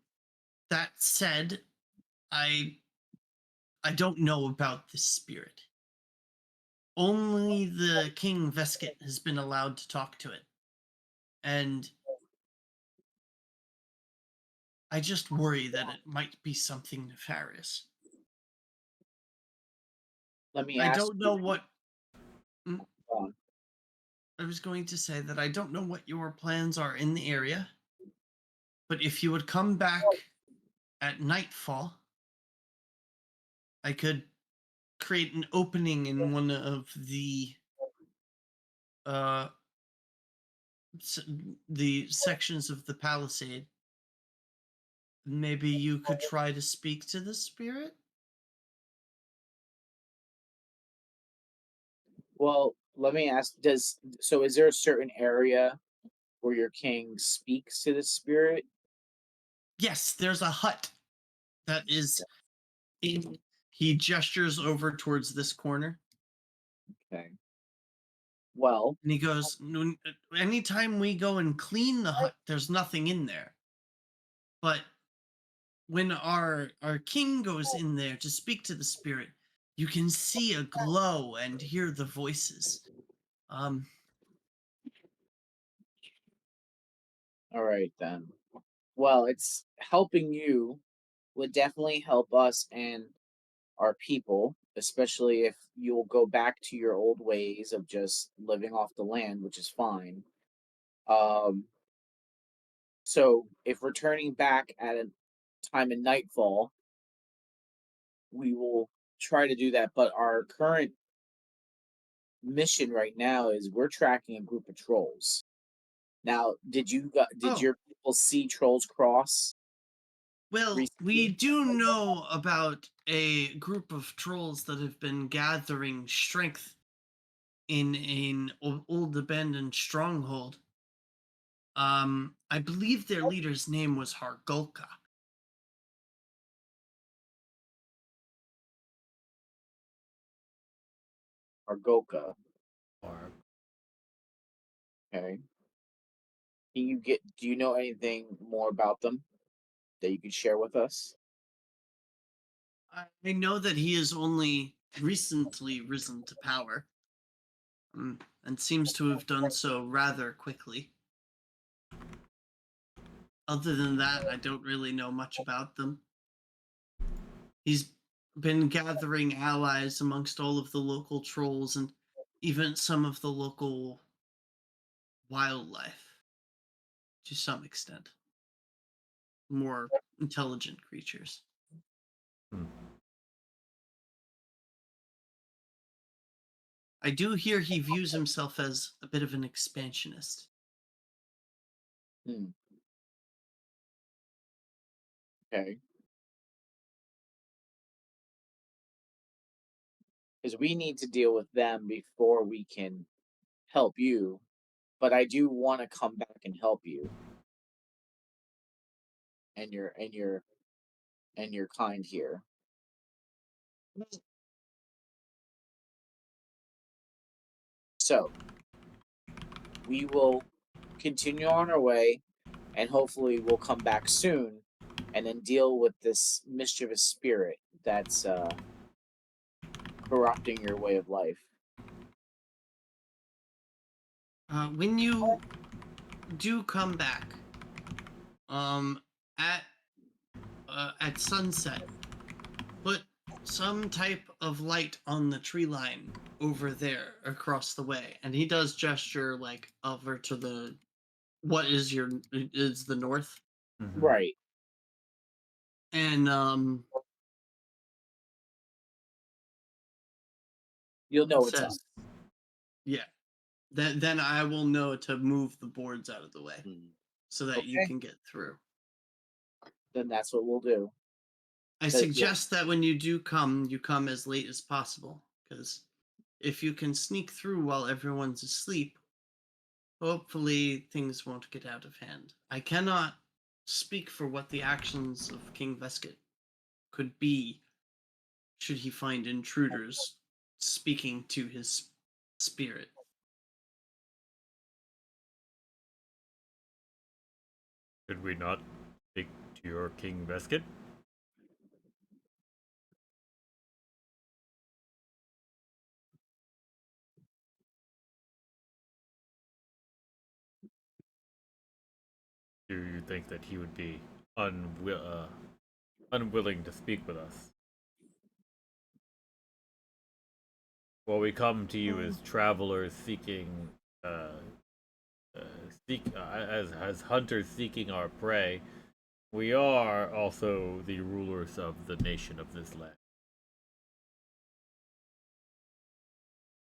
That said, I I don't know about this spirit. Only the King Veskit has been allowed to talk to it, and I just worry that it might be something nefarious. Let me I ask don't know you. what. Mm, On. I was going to say that I don't know what your plans are in the area, but if you would come back at nightfall, I could create an opening in one of uh the sections of the palisade. Maybe you could try to speak to the spirit. Well, let me ask. Is there a certain area where your king speaks to the spirit? Yes, there's a hut that is in. He gestures over towards this corner, Okay. Well, and he goes, anytime we go and clean the hut, there's nothing in there. But when our king goes in there to speak to the spirit, you can see a glow and hear the voices. Um, all right then. Well, it's helping you would definitely help us and our people, especially if you'll go back to your old ways of just living off the land, which is fine. Um, so if returning back at a time in nightfall, we will try to do that. But our current mission right now is we're tracking a group of trolls. Now, did oh, your people see trolls cross? Well, we recently? do know about a group of trolls that have been gathering strength in an old abandoned stronghold. I believe their leader's name was Hargulka. Argoka. Or Okay. Do you know anything more about them that you could share with us? I know that he has only recently risen to power, and seems to have done so rather quickly. Other than that, I don't really know much about them. He's been gathering allies amongst all of the local trolls and even some of the local wildlife to some extent. More intelligent creatures. Hmm. I do hear he views himself as a bit of an expansionist. Hmm. Okay. Because we need to deal with them before we can help you. But I do want to come back and help you. And you're kind here. So we will continue on our way, and hopefully we'll come back soon and then deal with this mischievous spirit that's corrupting your way of life. When you do come back, at sunset, put some type of light on the tree line over there across the way. And he does gesture like over to the what is the north. Mhm. Right. And You'll know it's up. says, yeah. Then I will know to move the boards out of the way so that you Okay. can get through. Then that's what we'll do. I suggest that when you do come, you come as late as possible, because if you can sneak through while everyone's asleep, hopefully things won't get out of hand. I cannot speak for what the actions of King Vesket could be should he find intruders speaking to his spirit. Should we not speak to your King Vesket? Do you think that he would be unwilling to speak with us? Well, we come to you as travelers seeking, uh, as hunters seeking our prey. We are also the rulers of the nation of this land.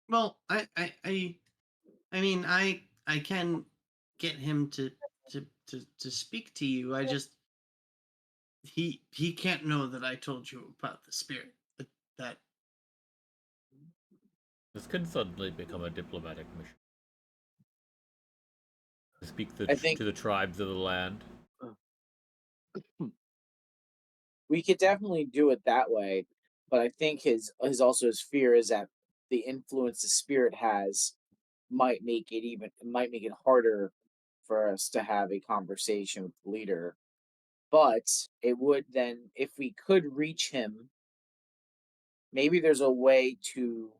Well, I mean, I can get him to speak to you. I just he can't know that I told you about the spirit. That This could suddenly become a diplomatic mission. To speak I think to the tribes of the land. we could definitely do it that way, but I think his fear is that the influence the spirit has might make it harder for us to have a conversation with the leader. But it would then, if we could reach him, maybe there's a way to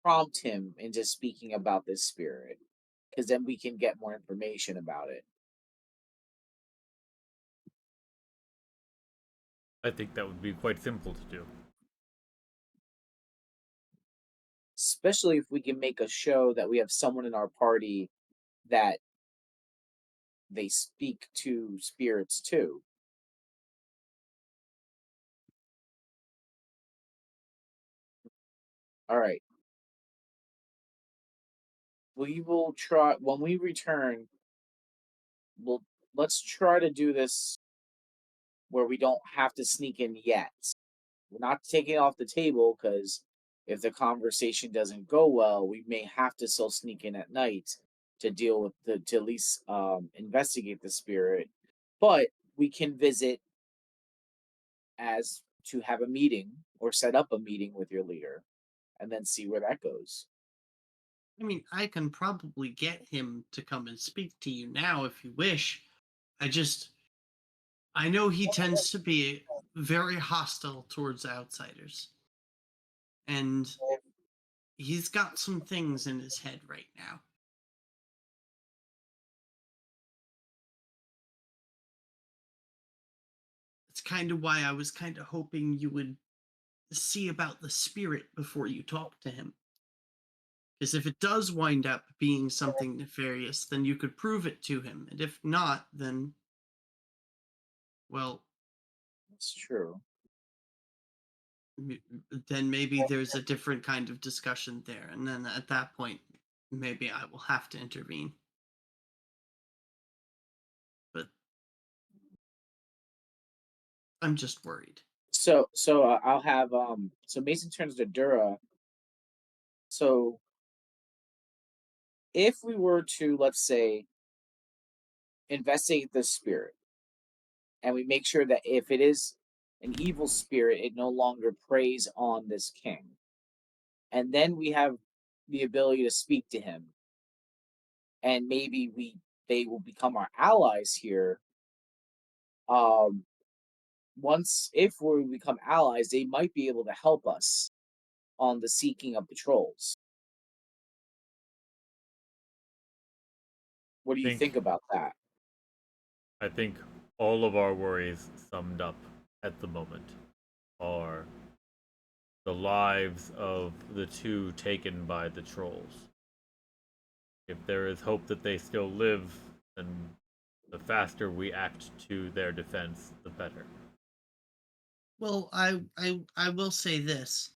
prompt him into speaking about this spirit, because then we can get more information about it. I think that would be quite simple to do. Especially if we can make a show that we have someone in our party that they speak to spirits too. All right. We will try when we return. We'll let's try to do this where we don't have to sneak in yet. We're not taking it off the table because if the conversation doesn't go well, we may have to still sneak in at night to deal with to at least investigate the spirit. But we can visit as to have a meeting or set up a meeting with your leader and then see where that goes. I mean, I can probably get him to come and speak to you now if you wish. I know he tends to be very hostile towards outsiders. And he's got some things in his head right now. It's kind of why I was kind of hoping you would see about the spirit before you talk to him. Because if it does wind up being something nefarious, then you could prove it to him. And if not, then, well, That's true. then maybe there's a different kind of discussion there. And then at that point, maybe I will have to intervene. But I'm just worried. So I'll have so Mason turns to Durra. So if we were to, let's say, investigate the spirit and we make sure that if it is an evil spirit, it no longer preys on this king. And then we have the ability to speak to him. And maybe they will become our allies here. If we become allies, they might be able to help us on the seeking of the trolls. What do you think about that? I think all of our worries summed up at the moment are the lives of the two taken by the trolls. If there is hope that they still live, then the faster we act to their defense, the better. Well, I will say this.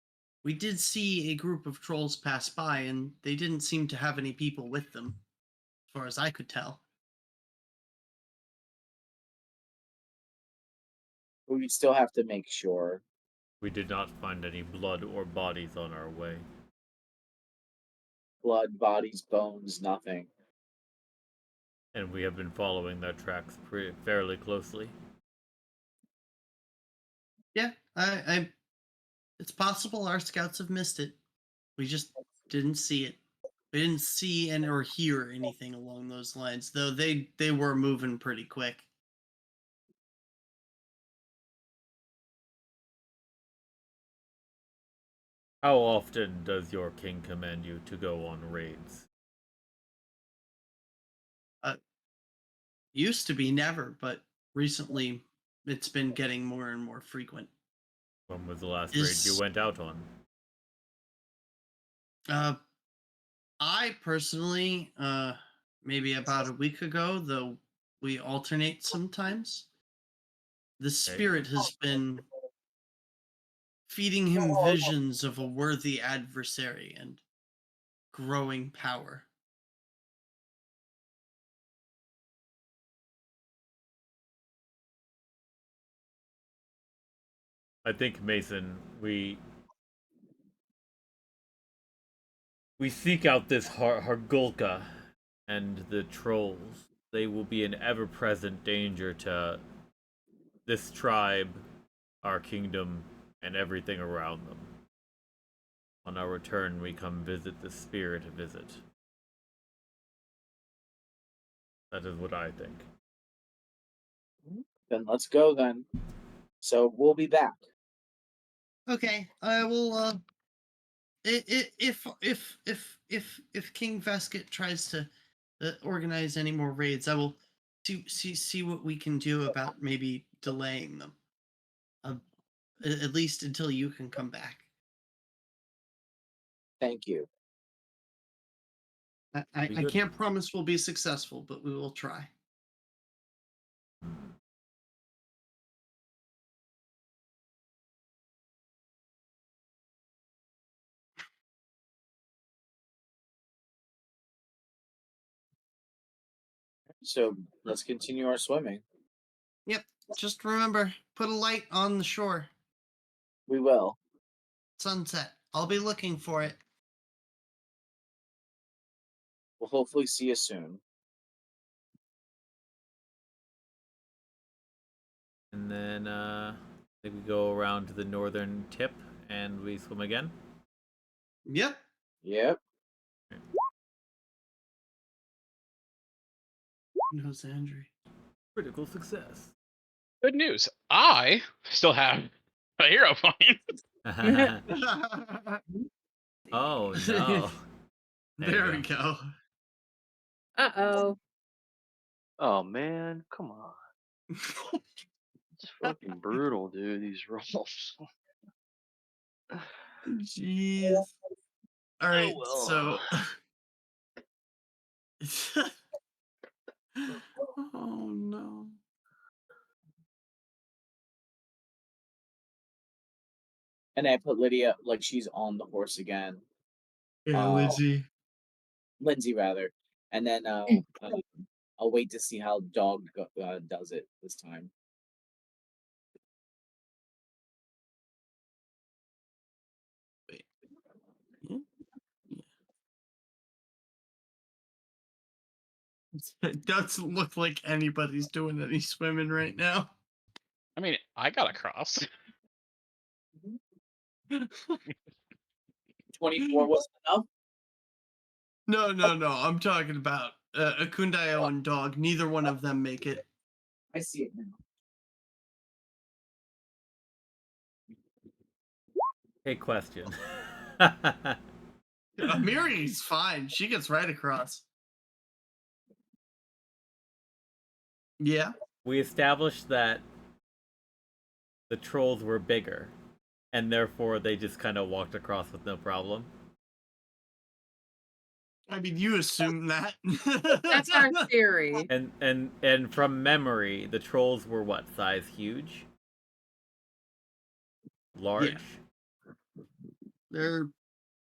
We did see a group of trolls pass by, and they didn't seem to have any people with them, as far as I could tell. We still have to make sure. We did not find any blood or bodies on our way. Blood, bodies, bones, nothing. And we have been following their tracks fairly closely. Yeah, it's possible our scouts have missed it. We just didn't see it. We didn't see and or hear anything along those lines, though they were moving pretty quick. How often does your king command you to go on raids? Used to be never, but recently it's been getting more and more frequent. When was the last raid you went out on? I personally, maybe about a week ago, though we alternate sometimes. The spirit has been feeding him visions of a worthy adversary and growing power. I think, Mason, we seek out this Hargulka and the trolls. They will be an ever-present danger to this tribe, our kingdom, and everything around them. On our return, we come visit the spirit visit. That is what I think. Then let's go then. So we'll be back. Okay, I will. If King Vesket tries to organize any more raids, I will see what we can do about maybe delaying them. At least until you can come back. Thank you. I can't promise we'll be successful, but we will try. So let's continue our swimming. Yep. Just remember, put a light on the shore. We will. Sunset. I'll be looking for it. We'll hopefully see you soon. And then I think we go around to the northern tip and we swim again. Yep. Yep. Knows Andrew. Critical success. Good news. I still have a hero point. Oh no. There we go. Uh-oh. Oh man, come on. It's fucking brutal, dude. These rolls. Jeez. All right, well. so. Oh no. And I put Lydia like she's on the horse again. Yeah, Lindsay. Lindsay rather. And then I'll wait to see how Dog does it this time. Wait. Yeah. It doesn't look like anybody's doing any swimming right now. I mean, I got across. 24 wasn't enough? No. I'm talking about Akundayo and Dog. Neither one of them make it. I see it now. Hey, question. Miri's fine. She gets right across. Yeah. We established that the trolls were bigger, and therefore they just kind of walked across with no problem. I mean, you assume that. That's our theory. And from memory, the trolls were what size? Huge? Large? Yeah. They're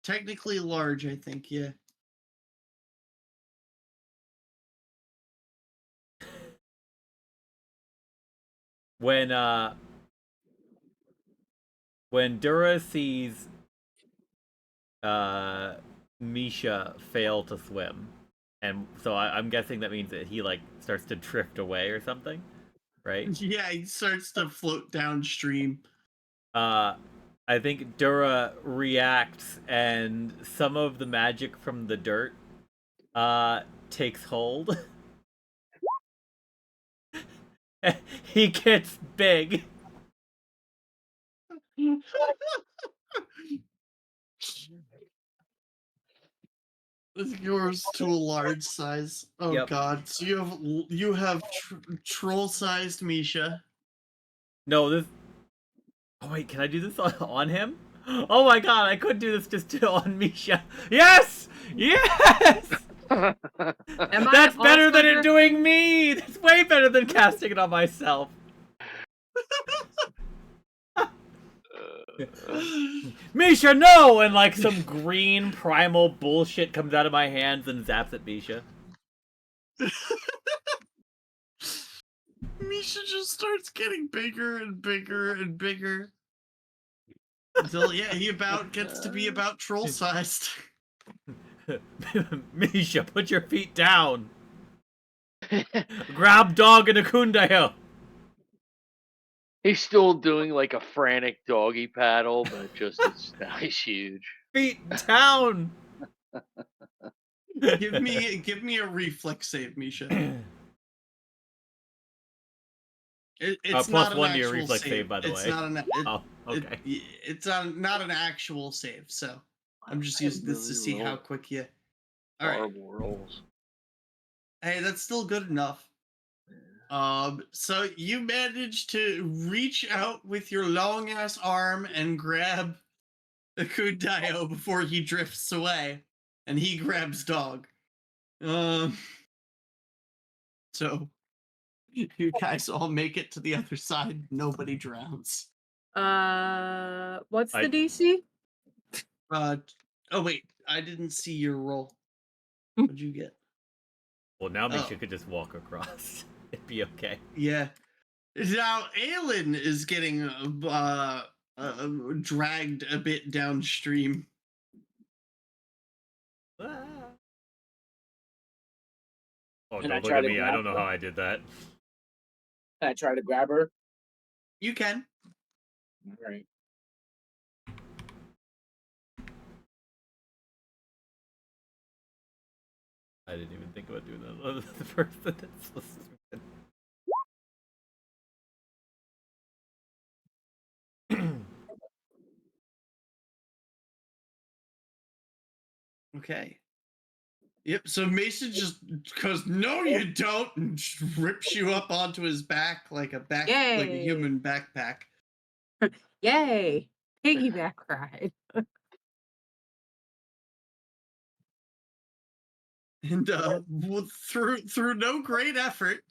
technically large, I think, yeah. When Durra sees Misha fail to swim, and so I'm guessing that means that he like starts to drift away or something, right? Yeah, he starts to float downstream. I think Durra reacts, and some of the magic from the dirt takes hold. He gets big. This grows to a large size. Oh Yep. god! So you have troll-sized Misha. No, this. Oh wait, can I do this on him? Oh my god, I could do this just on Misha. Yes! Yes! That's better than it doing me! That's way better than casting it on myself. Misha, no! And like some green primal bullshit comes out of my hands and zaps at Misha. Misha just starts getting bigger and bigger and bigger. Until, yeah, he about gets to be about troll-sized. Misha, put your feet down! Grab Dog and Akundayo! He's still doing like a frantic doggy paddle, but just now he's huge. Feet down! Give me a reflex save, Misha. It's plus not one an to your actual reflex save, save, by the it's way. Not an, Oh, okay. It's not an actual save, so I'm just using this to see how quick you. All right. Horrible rolls. Hey, that's still good enough. So you managed to reach out with your long ass arm and grab Akundayo before he drifts away, and he grabs Dog. So you guys all make it to the other side. Nobody drowns. What's the DC? Oh wait, I didn't see your roll. What'd you get? Well, now Misha Oh. could just walk across. It'd be okay. Yeah. Now, Aelin is getting dragged a bit downstream. Ah. Oh, Can I don't look try at to me. I grab don't know her? how I did that. Can I try to grab her? You can. All right. I didn't even think about doing that. The first sentence was stupid. Okay. Yep. So Mason just goes, "No, you don't," and just rips you up onto his back like a Yay. human backpack. Yay! Piggyback ride. And through no great effort,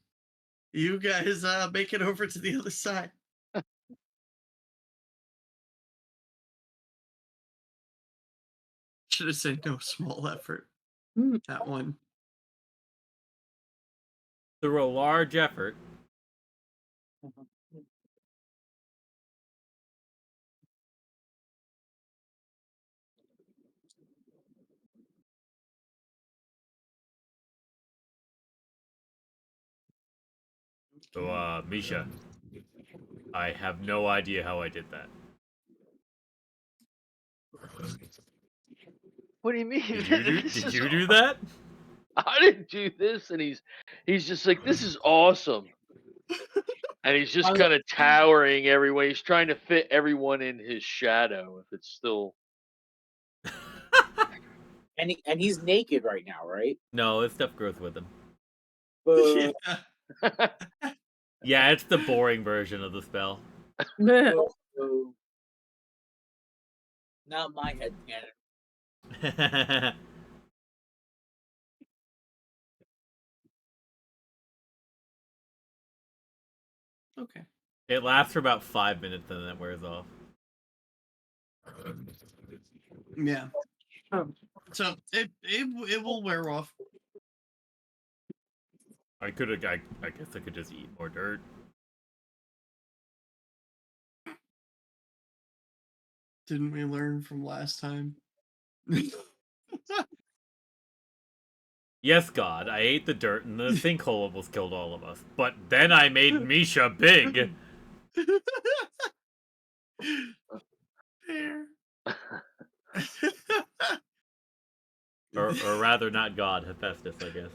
you guys make it over to the other side. Should have said no small effort. Mm. That one. Through a large effort. So, Misha, I have no idea how I did that. What do you mean? Did you do that? I didn't do this, and he's just like, this is awesome, and he's just kind of towering everywhere. He's trying to fit everyone in his shadow. If it's still And he's naked right now, right? No, his stuff grows with him. Uh, Yeah. Yeah, it's the boring version of the spell. uh, not my head cannon. Okay. It lasts for about 5 minutes and then it wears off. Yeah. Oh. So it will wear off. I guess I could just eat more dirt. Didn't we learn from last time? Yes, God, I ate the dirt and the sinkhole almost killed all of us. But then I made Misha big. Fair. Or rather, not God, Hephaestus, I guess.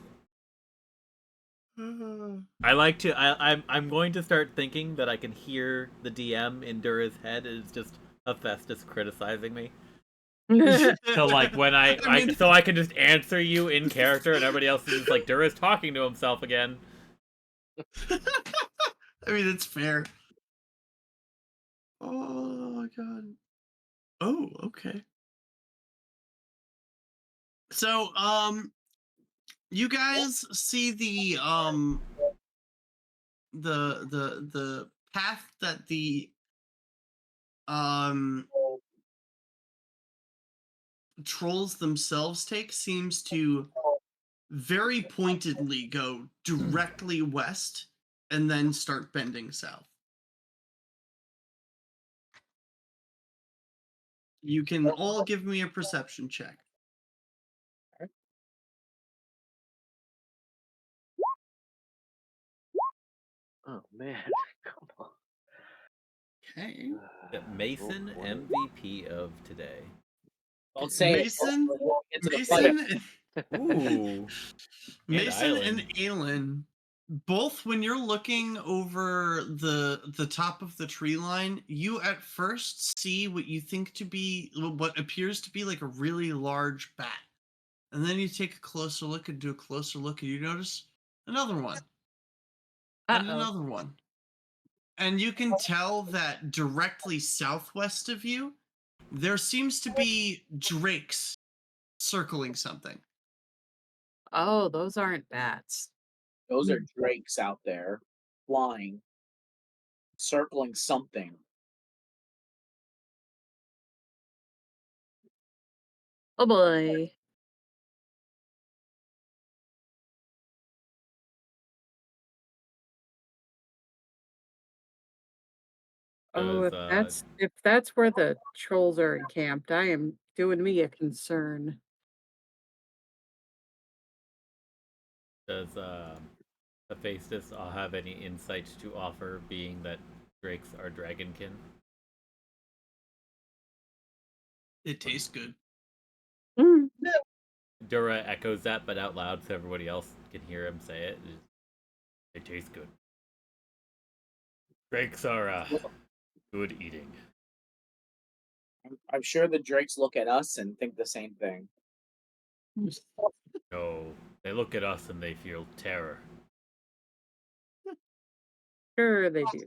I like to. I'm going to start thinking that I can hear the DM in Durra's head. It's just Hephaestus criticizing me. So like when so I can just answer you in character, and everybody else is just like Durra's talking to himself again. I mean, it's fair. Oh God. Oh, okay. So, you guys see the path that the trolls themselves take seems to very pointedly go directly west and then start bending south. You can all give me a perception check. oh man, come on. Okay. Mason MVP of today. Don't say Mason, it. Into the fight. Ooh. Mason and and Aelin, both when you're looking over the top of the tree line, you at first see what you think to be what appears to be like a really large bat. And then you take a closer look and do a closer look and you notice another one. And another one. And you can tell that directly southwest of you, there seems to be drakes circling something. Oh, those aren't bats. Those are drakes out there flying, circling something. Oh boy. Oh, Does if that's where the trolls are encamped, I am doing me a concern. does Hephaestus have any insight to offer, being that drakes are dragonkin? It tastes good. Mm. Durra echoes that, but out loud so everybody else can hear him say it. They taste good. Drakes are good eating. I'm sure the drakes look at us and think the same thing. No, they look at us and they feel terror. Sure they do.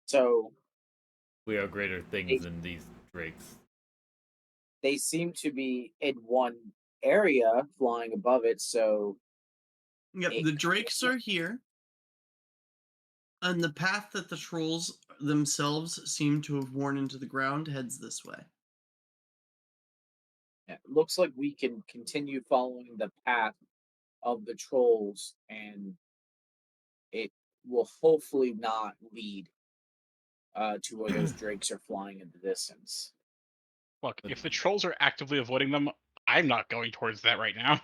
So We are greater things than these drakes. they seem to be in one area flying above it, so Yep, it the drakes are here. And the path that the trolls themselves seem to have worn into the ground heads this way. looks like we can continue following the path of the trolls, and it will hopefully not lead to where those drakes are flying in the distance. Look, if the trolls are actively avoiding them, I'm not going towards that right now.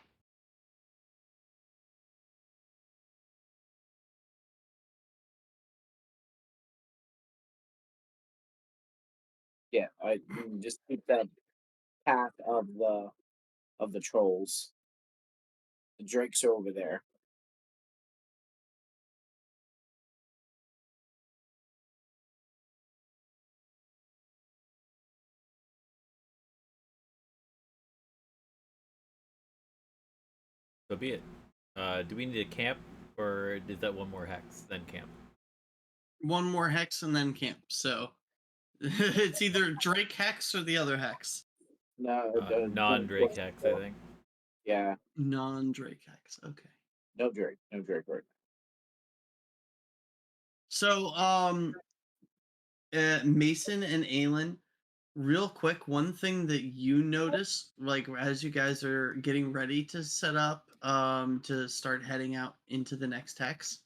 Yeah, I just keep that path of the trolls. The drakes are over there. So be it. Do we need a camp, or is that one more hex then camp? One more hex and then camp. So it's either Drake hex or the other hex. No, Non-Drake hex, I think. Yeah, Non-Drake hex. Okay. no Drake right So Mason and Aelin, real quick, one thing that you notice, like as you guys are getting ready to set up to start heading out into the next hex,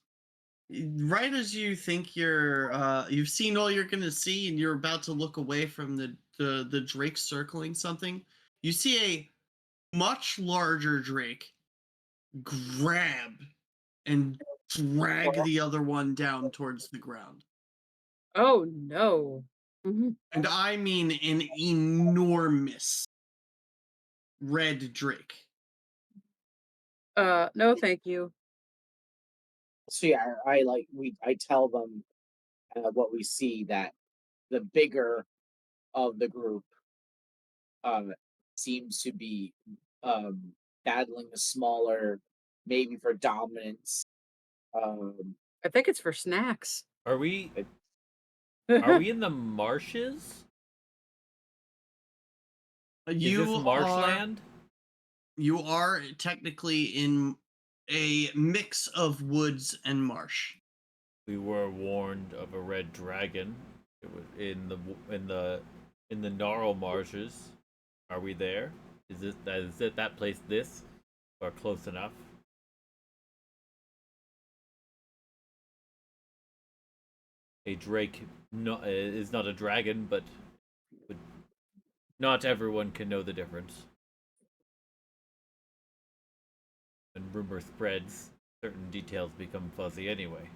right as you think you've seen all you're gonna see and you're about to look away from the drake circling something, you see a much larger drake grab and drag the other one down towards the ground. Oh no. Mhm. And I mean an enormous red drake. No, thank you. So yeah, I tell them what we see, that the bigger of the group um seems to be um battling the smaller, maybe for dominance. Um, I think it's for snacks. Are we it- are we in the marshes? Is this You marshland? are technically in a mix of woods and marsh. We were warned of a red dragon. It was in the Gnarl marshes. Are we there? Is it that place this or close enough? A drake is not a dragon, but not everyone can know the difference. When rumor spreads, certain details become fuzzy anyway.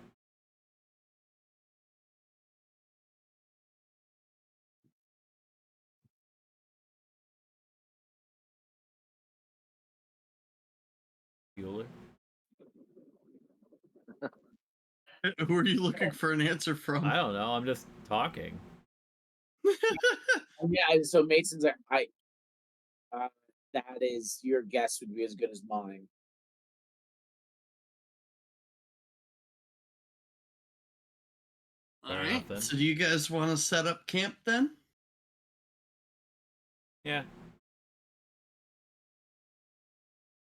Bueller? Who are you looking for an answer from? I don't know. I'm just talking. yeah, so Mason's like, that is, your guess would be as good as mine. All Fair right. enough, then. So do you guys want to set up camp then? Yeah.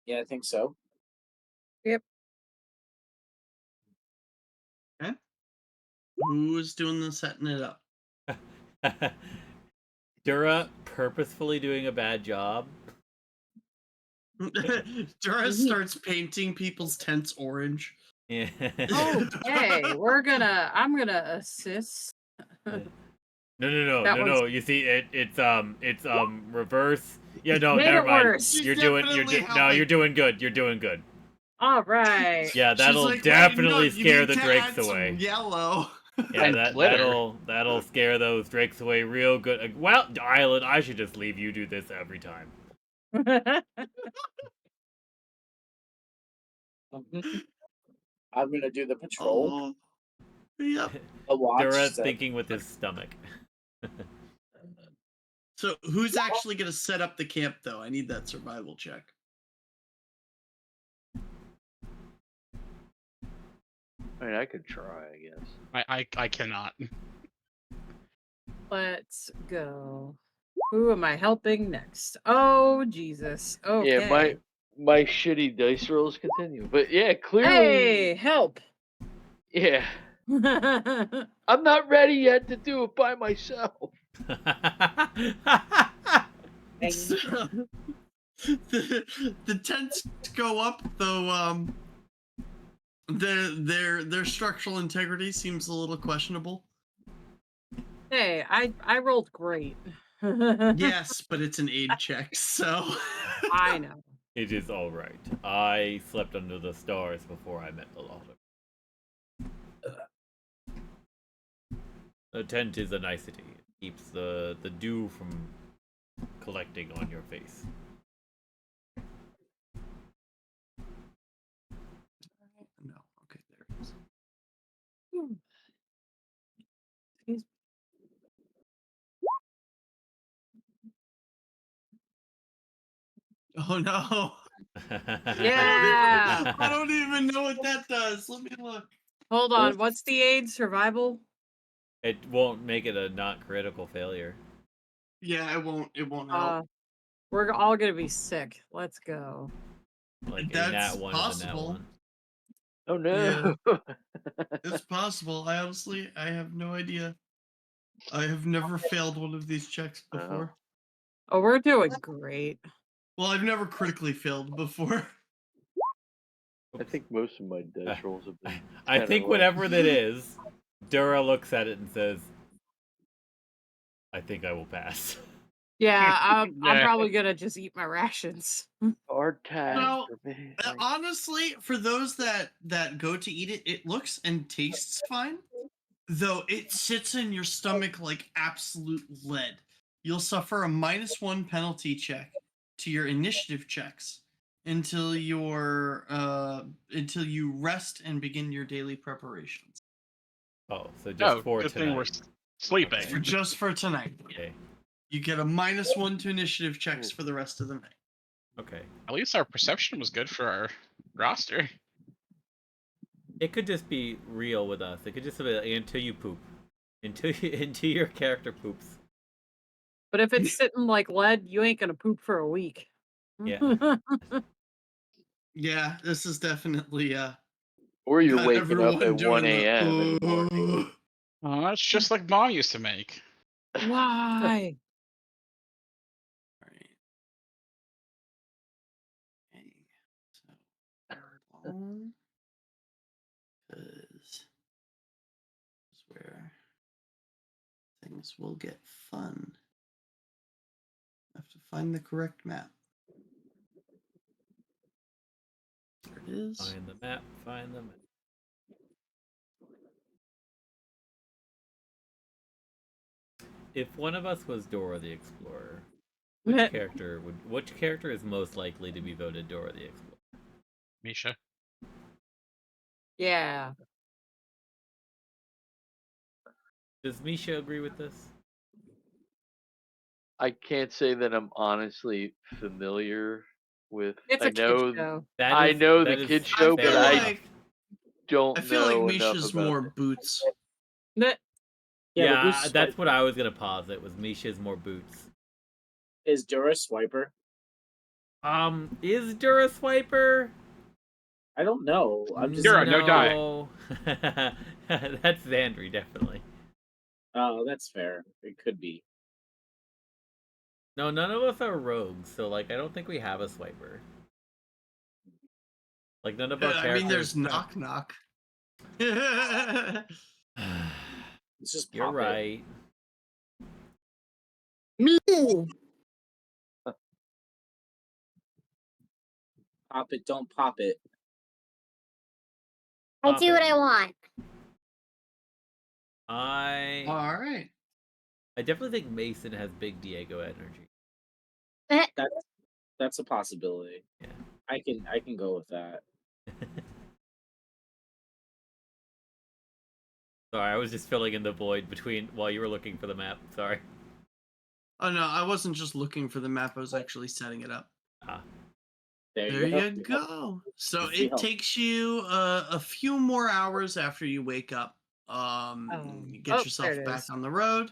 Yeah, I think so. Yep. Okay. Who's doing the setting it up? Durra purposefully doing a bad job. Durra starts painting people's tents orange. Yeah. Okay, I'm gonna assist. That one's- No. You see, it's reverse. Yeah, no, Made never it mind. worse. She's You're definitely no, helping. you're doing good. You're doing good. All right. Yeah, She's that'll like, definitely "Wait, no, you scare need the to drakes add some away. yellow." Yeah, And glitter. that'll scare those drakes away real good. Well, Island, I should just leave you do this every time. I'm gonna do the patrol. Oh, yep. The watch. Durra's set. thinking with his stomach. So who's actually gonna set up the camp though? I need that survival check. I mean, I could try, I guess. I cannot. Let's go. Who am I helping next? Oh Jesus. Okay. Yeah, my shitty dice rolls continue, but yeah, clearly, Hey, help. yeah, I'm not ready yet to do it by myself. So, the tents go up though. Their structural integrity seems a little questionable. Hey, I rolled great. Yes, but it's an aid check, so I know. It is all right. I slept under the stars before I met the lot of. The tent is a nicety. It keeps the dew from collecting on your face. no. Okay, there it is. Excuse Oh no. Yeah. I don't even know what that does. Let me look. Hold on. What's the aid? Survival? It won't make it a not critical failure. Yeah, it won't help. We're all gonna be sick. Let's go. Like That's a nat one is a nat possible. one. Oh no. It's possible. I have no idea. I have never failed one of these checks before. Oh, we're doing great. Well, I've never critically failed before. I think most of my dice rolls have been. I 10 or think less. whatever that is, Durra looks at it and says, I think I will pass. Yeah, I'm Yeah. probably gonna just eat my rations. Hard task Well, for me. honestly, for those that go to eat it, it looks and tastes fine. Though it sits in your stomach like absolute lead. You'll suffer a -1 penalty check to your initiative checks until you rest and begin your daily preparations. Oh, so just Oh, for good thing we're tonight. sleeping. Okay. Just for tonight. Okay. You get a -1 to initiative checks for the rest of the night. Okay. At least our perception was good for our roster. It could just be real with us. It could just be until you poop. Until your character poops. But if it's sitting like lead, you ain't gonna poop for a week. Yeah. Yeah, this is definitely Or you're got waking up everyone at 1 doing the, a.m. in the morning. Oh, that's just like Mom used to make. Why? Alright. Okay. So long is where things will get fun. I have to find the correct map. There it is. Find the map. Find the map. If one of us was Dora the Explorer, which character is most likely to be voted Dora the Explorer? Misha. Yeah. Does Misha agree with this? I can't say that I'm honestly familiar with. It's I a kid know, show. I know the that kid is show, fair but I enough. don't I feel like know enough Misha's about more it. boots. Meh. Yeah, but Yeah, who's that's Swiper? what I was gonna posit. Was Misha's more boots? Is Durra Swiper? Is Durra Swiper? I don't know. I'm just. Durra, no die. No. That's Xandri, definitely. Oh, that's fair. It could be. No, none of us are rogues, so like I don't think we have a swiper. Like none of our I characters. mean, there's knock knock. Let's just You're pop it. right. Me. Pop it, don't pop it. I Pop do it. what I want. I All right. definitely think Mason has big Diego energy. That's a possibility. Yeah. I can go with that. Sorry, I was just filling in the void between while you were looking for the map. Sorry. Oh no, I wasn't just looking for the map. I was actually setting it up. Ah. There you go. So Good it deal. takes you a few more hours after you wake up. Get yourself there it back is. on the road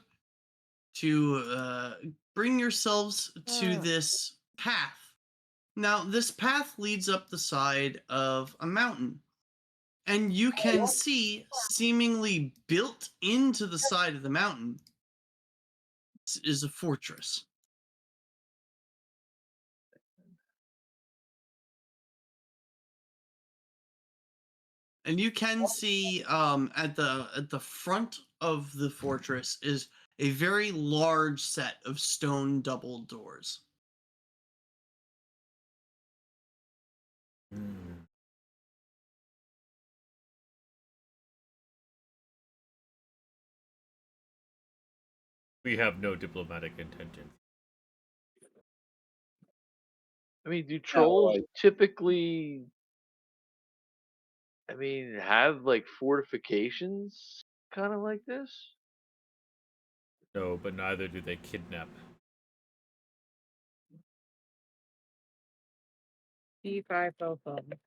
to bring yourselves to this path. Now, this path leads up the side of a mountain, and you can see, seemingly built into the side of the mountain, is a fortress. And you can see at the front of the fortress is a very large set of stone double doors. Hmm. We have no diplomatic intentions. I mean, do trolls right. typically, I mean, have like fortifications kind of like this? No, but neither do they kidnap. D5 both of them.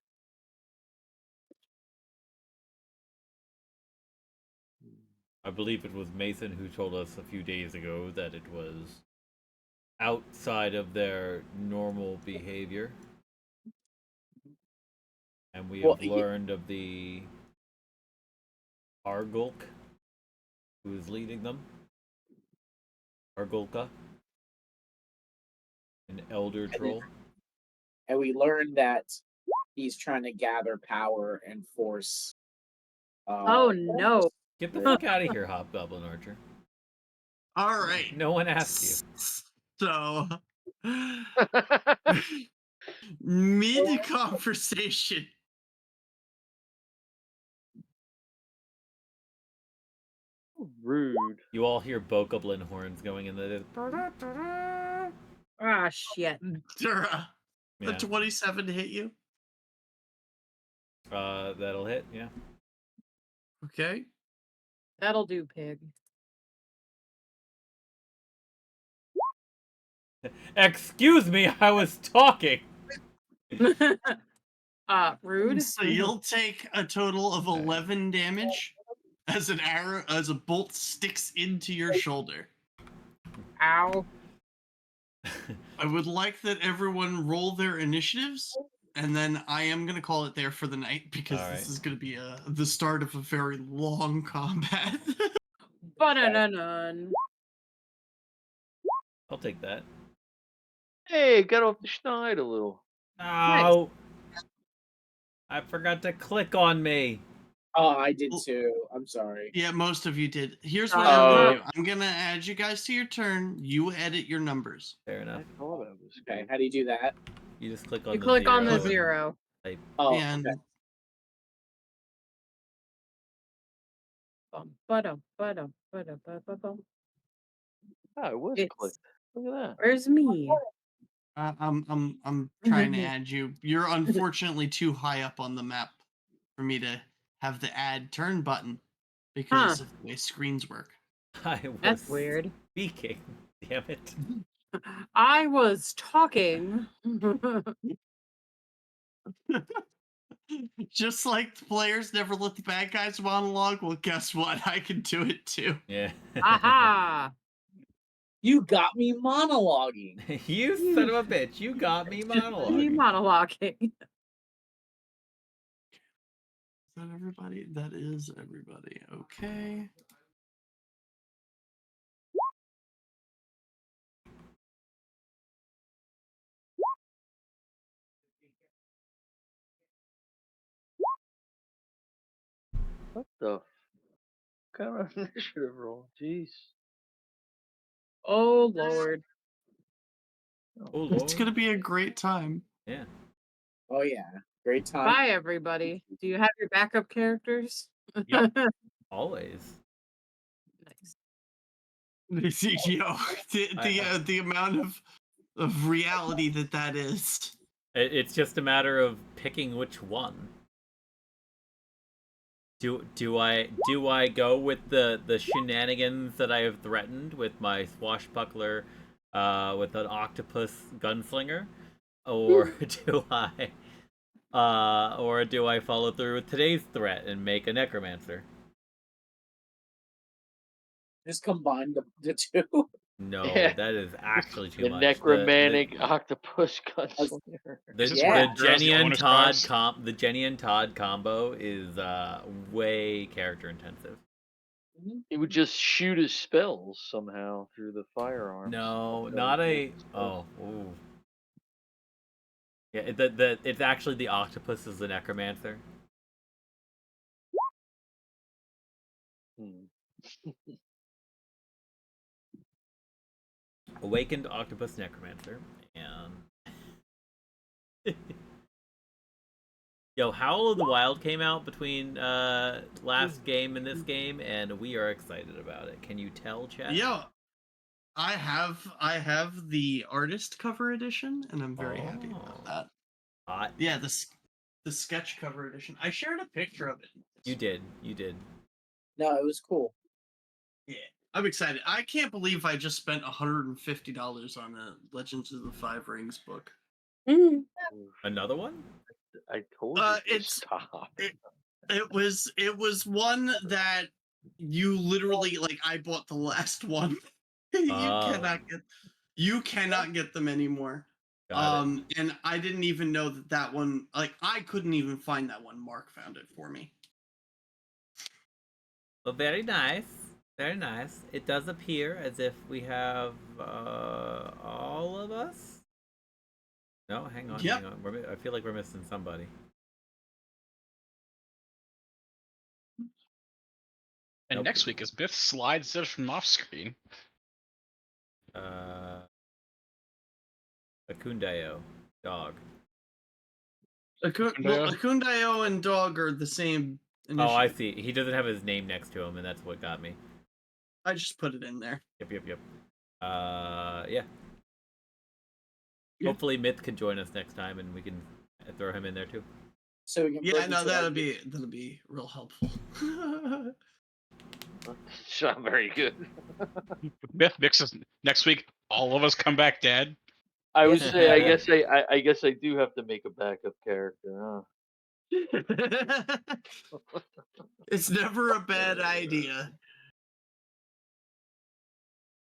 I believe it was Mason who told us a few days ago that it was outside of their normal behavior. And we Well, have learned of the Argulk who is leading them. Argulka, an elder troll. and we learned that he's trying to gather power and force. Oh no. Get the fuck out of here, Hobgoblin Archer. All right. No one asked you. So, mid conversation, Rude. You all hear Bokoblin horns going in the. Ah, shit. Durra, the Yeah. 27 hit you. That'll hit, yeah. Okay. That'll do, pig. Excuse me, I was talking. Rude. So you'll take a total of 11 damage as an arrow, as a bolt sticks into your shoulder. Ow. I would like that everyone roll their initiatives, and then I am going to call it there for the night because All this right. is going to be the start of a very long combat. Ba-da-da-dun. I'll take that. Hey, got off the schneid a little. Ow! I forgot to click on me. Oh, I did too. I'm sorry. Yeah, most of you did. Here's what I'm Oh. going to do. I'm going to add you guys to your turn. You edit your numbers. Fair I enough. thought I was Okay, good. how do you do that? You just click on You the click on the and zero. type. Oh, And okay. Bum, ba-dum, ba-dum, ba-dum, ba-ba-bum. Oh, it was It's clicked. Look at that. where's me? I'm trying to add you. You're unfortunately too high up on the map for me to have the add turn button because of the way screens work. I was That's weird. speaking. Damn it. I was talking. Just like the players never let the bad guys monologue, well, guess what? I can do it too. Yeah. Aha! You got me monologuing. You son of a bitch. You got me Me monologuing. monologuing. Is that everybody? That is everybody. Okay. What the kind of initiative roll? Jeez. Oh Lord. Oh It's lord. gonna be a great time. Yeah. Oh yeah, great time. Bye everybody. Do you have your backup characters? Yep. Always. Nice. Yo, the amount of reality that is. It's just a matter of picking which one. Do I go with the shenanigans that I have threatened with my swashbuckler, with an octopus gunslinger, or do I follow through with today's threat and make a necromancer? Just combine the two. No, Yeah. that is actually too The much. necromantic octopus gunslinger. Is this The where Yeah. Durra's the only one who survives? The Jenny and Todd combo is way character intensive. He would just shoot his spells somehow through the firearms. No, That's how not he a. built his spells. Oh, ooh. Yeah, it's actually the octopus is the necromancer. Hmm. Awakened octopus necromancer, and yo, Howl of the Wild came out between last game and this game, and we are excited about it. Can you tell, Chet? Yo, I have the artist cover edition, and I'm very happy about that. Hot. Yeah, the sketch cover edition. I shared a picture of it. You did. No, it was cool. Yeah, I'm excited. I can't believe I just spent $150 on a Legends of the Five Rings book. Mm. Another one? I told you to stop. It was one that you literally like. I bought the last one. You cannot get them anymore. Got it. And I didn't even know that one. Like, I couldn't even find that one. Mark found it for me. Well, very nice. Very nice. It does appear as if we have all of us. No, hang on, Yep. hang on. I feel like we're missing somebody. And Nope. next week is Biff slides it from off screen. Akundayo. Dog. Akundayo and Dog are the same initiative. Oh, I see. He doesn't have his name next to him, and that's what got me. I just put it in there. Yep. Yeah. Hopefully Myth can join us next time, and we can throw him in there too. So we can that'll be real helpful. It's not very good. Myth mixes next week. All of us come back dead. I would say, I guess I do have to make a backup character, huh? It's never a bad idea.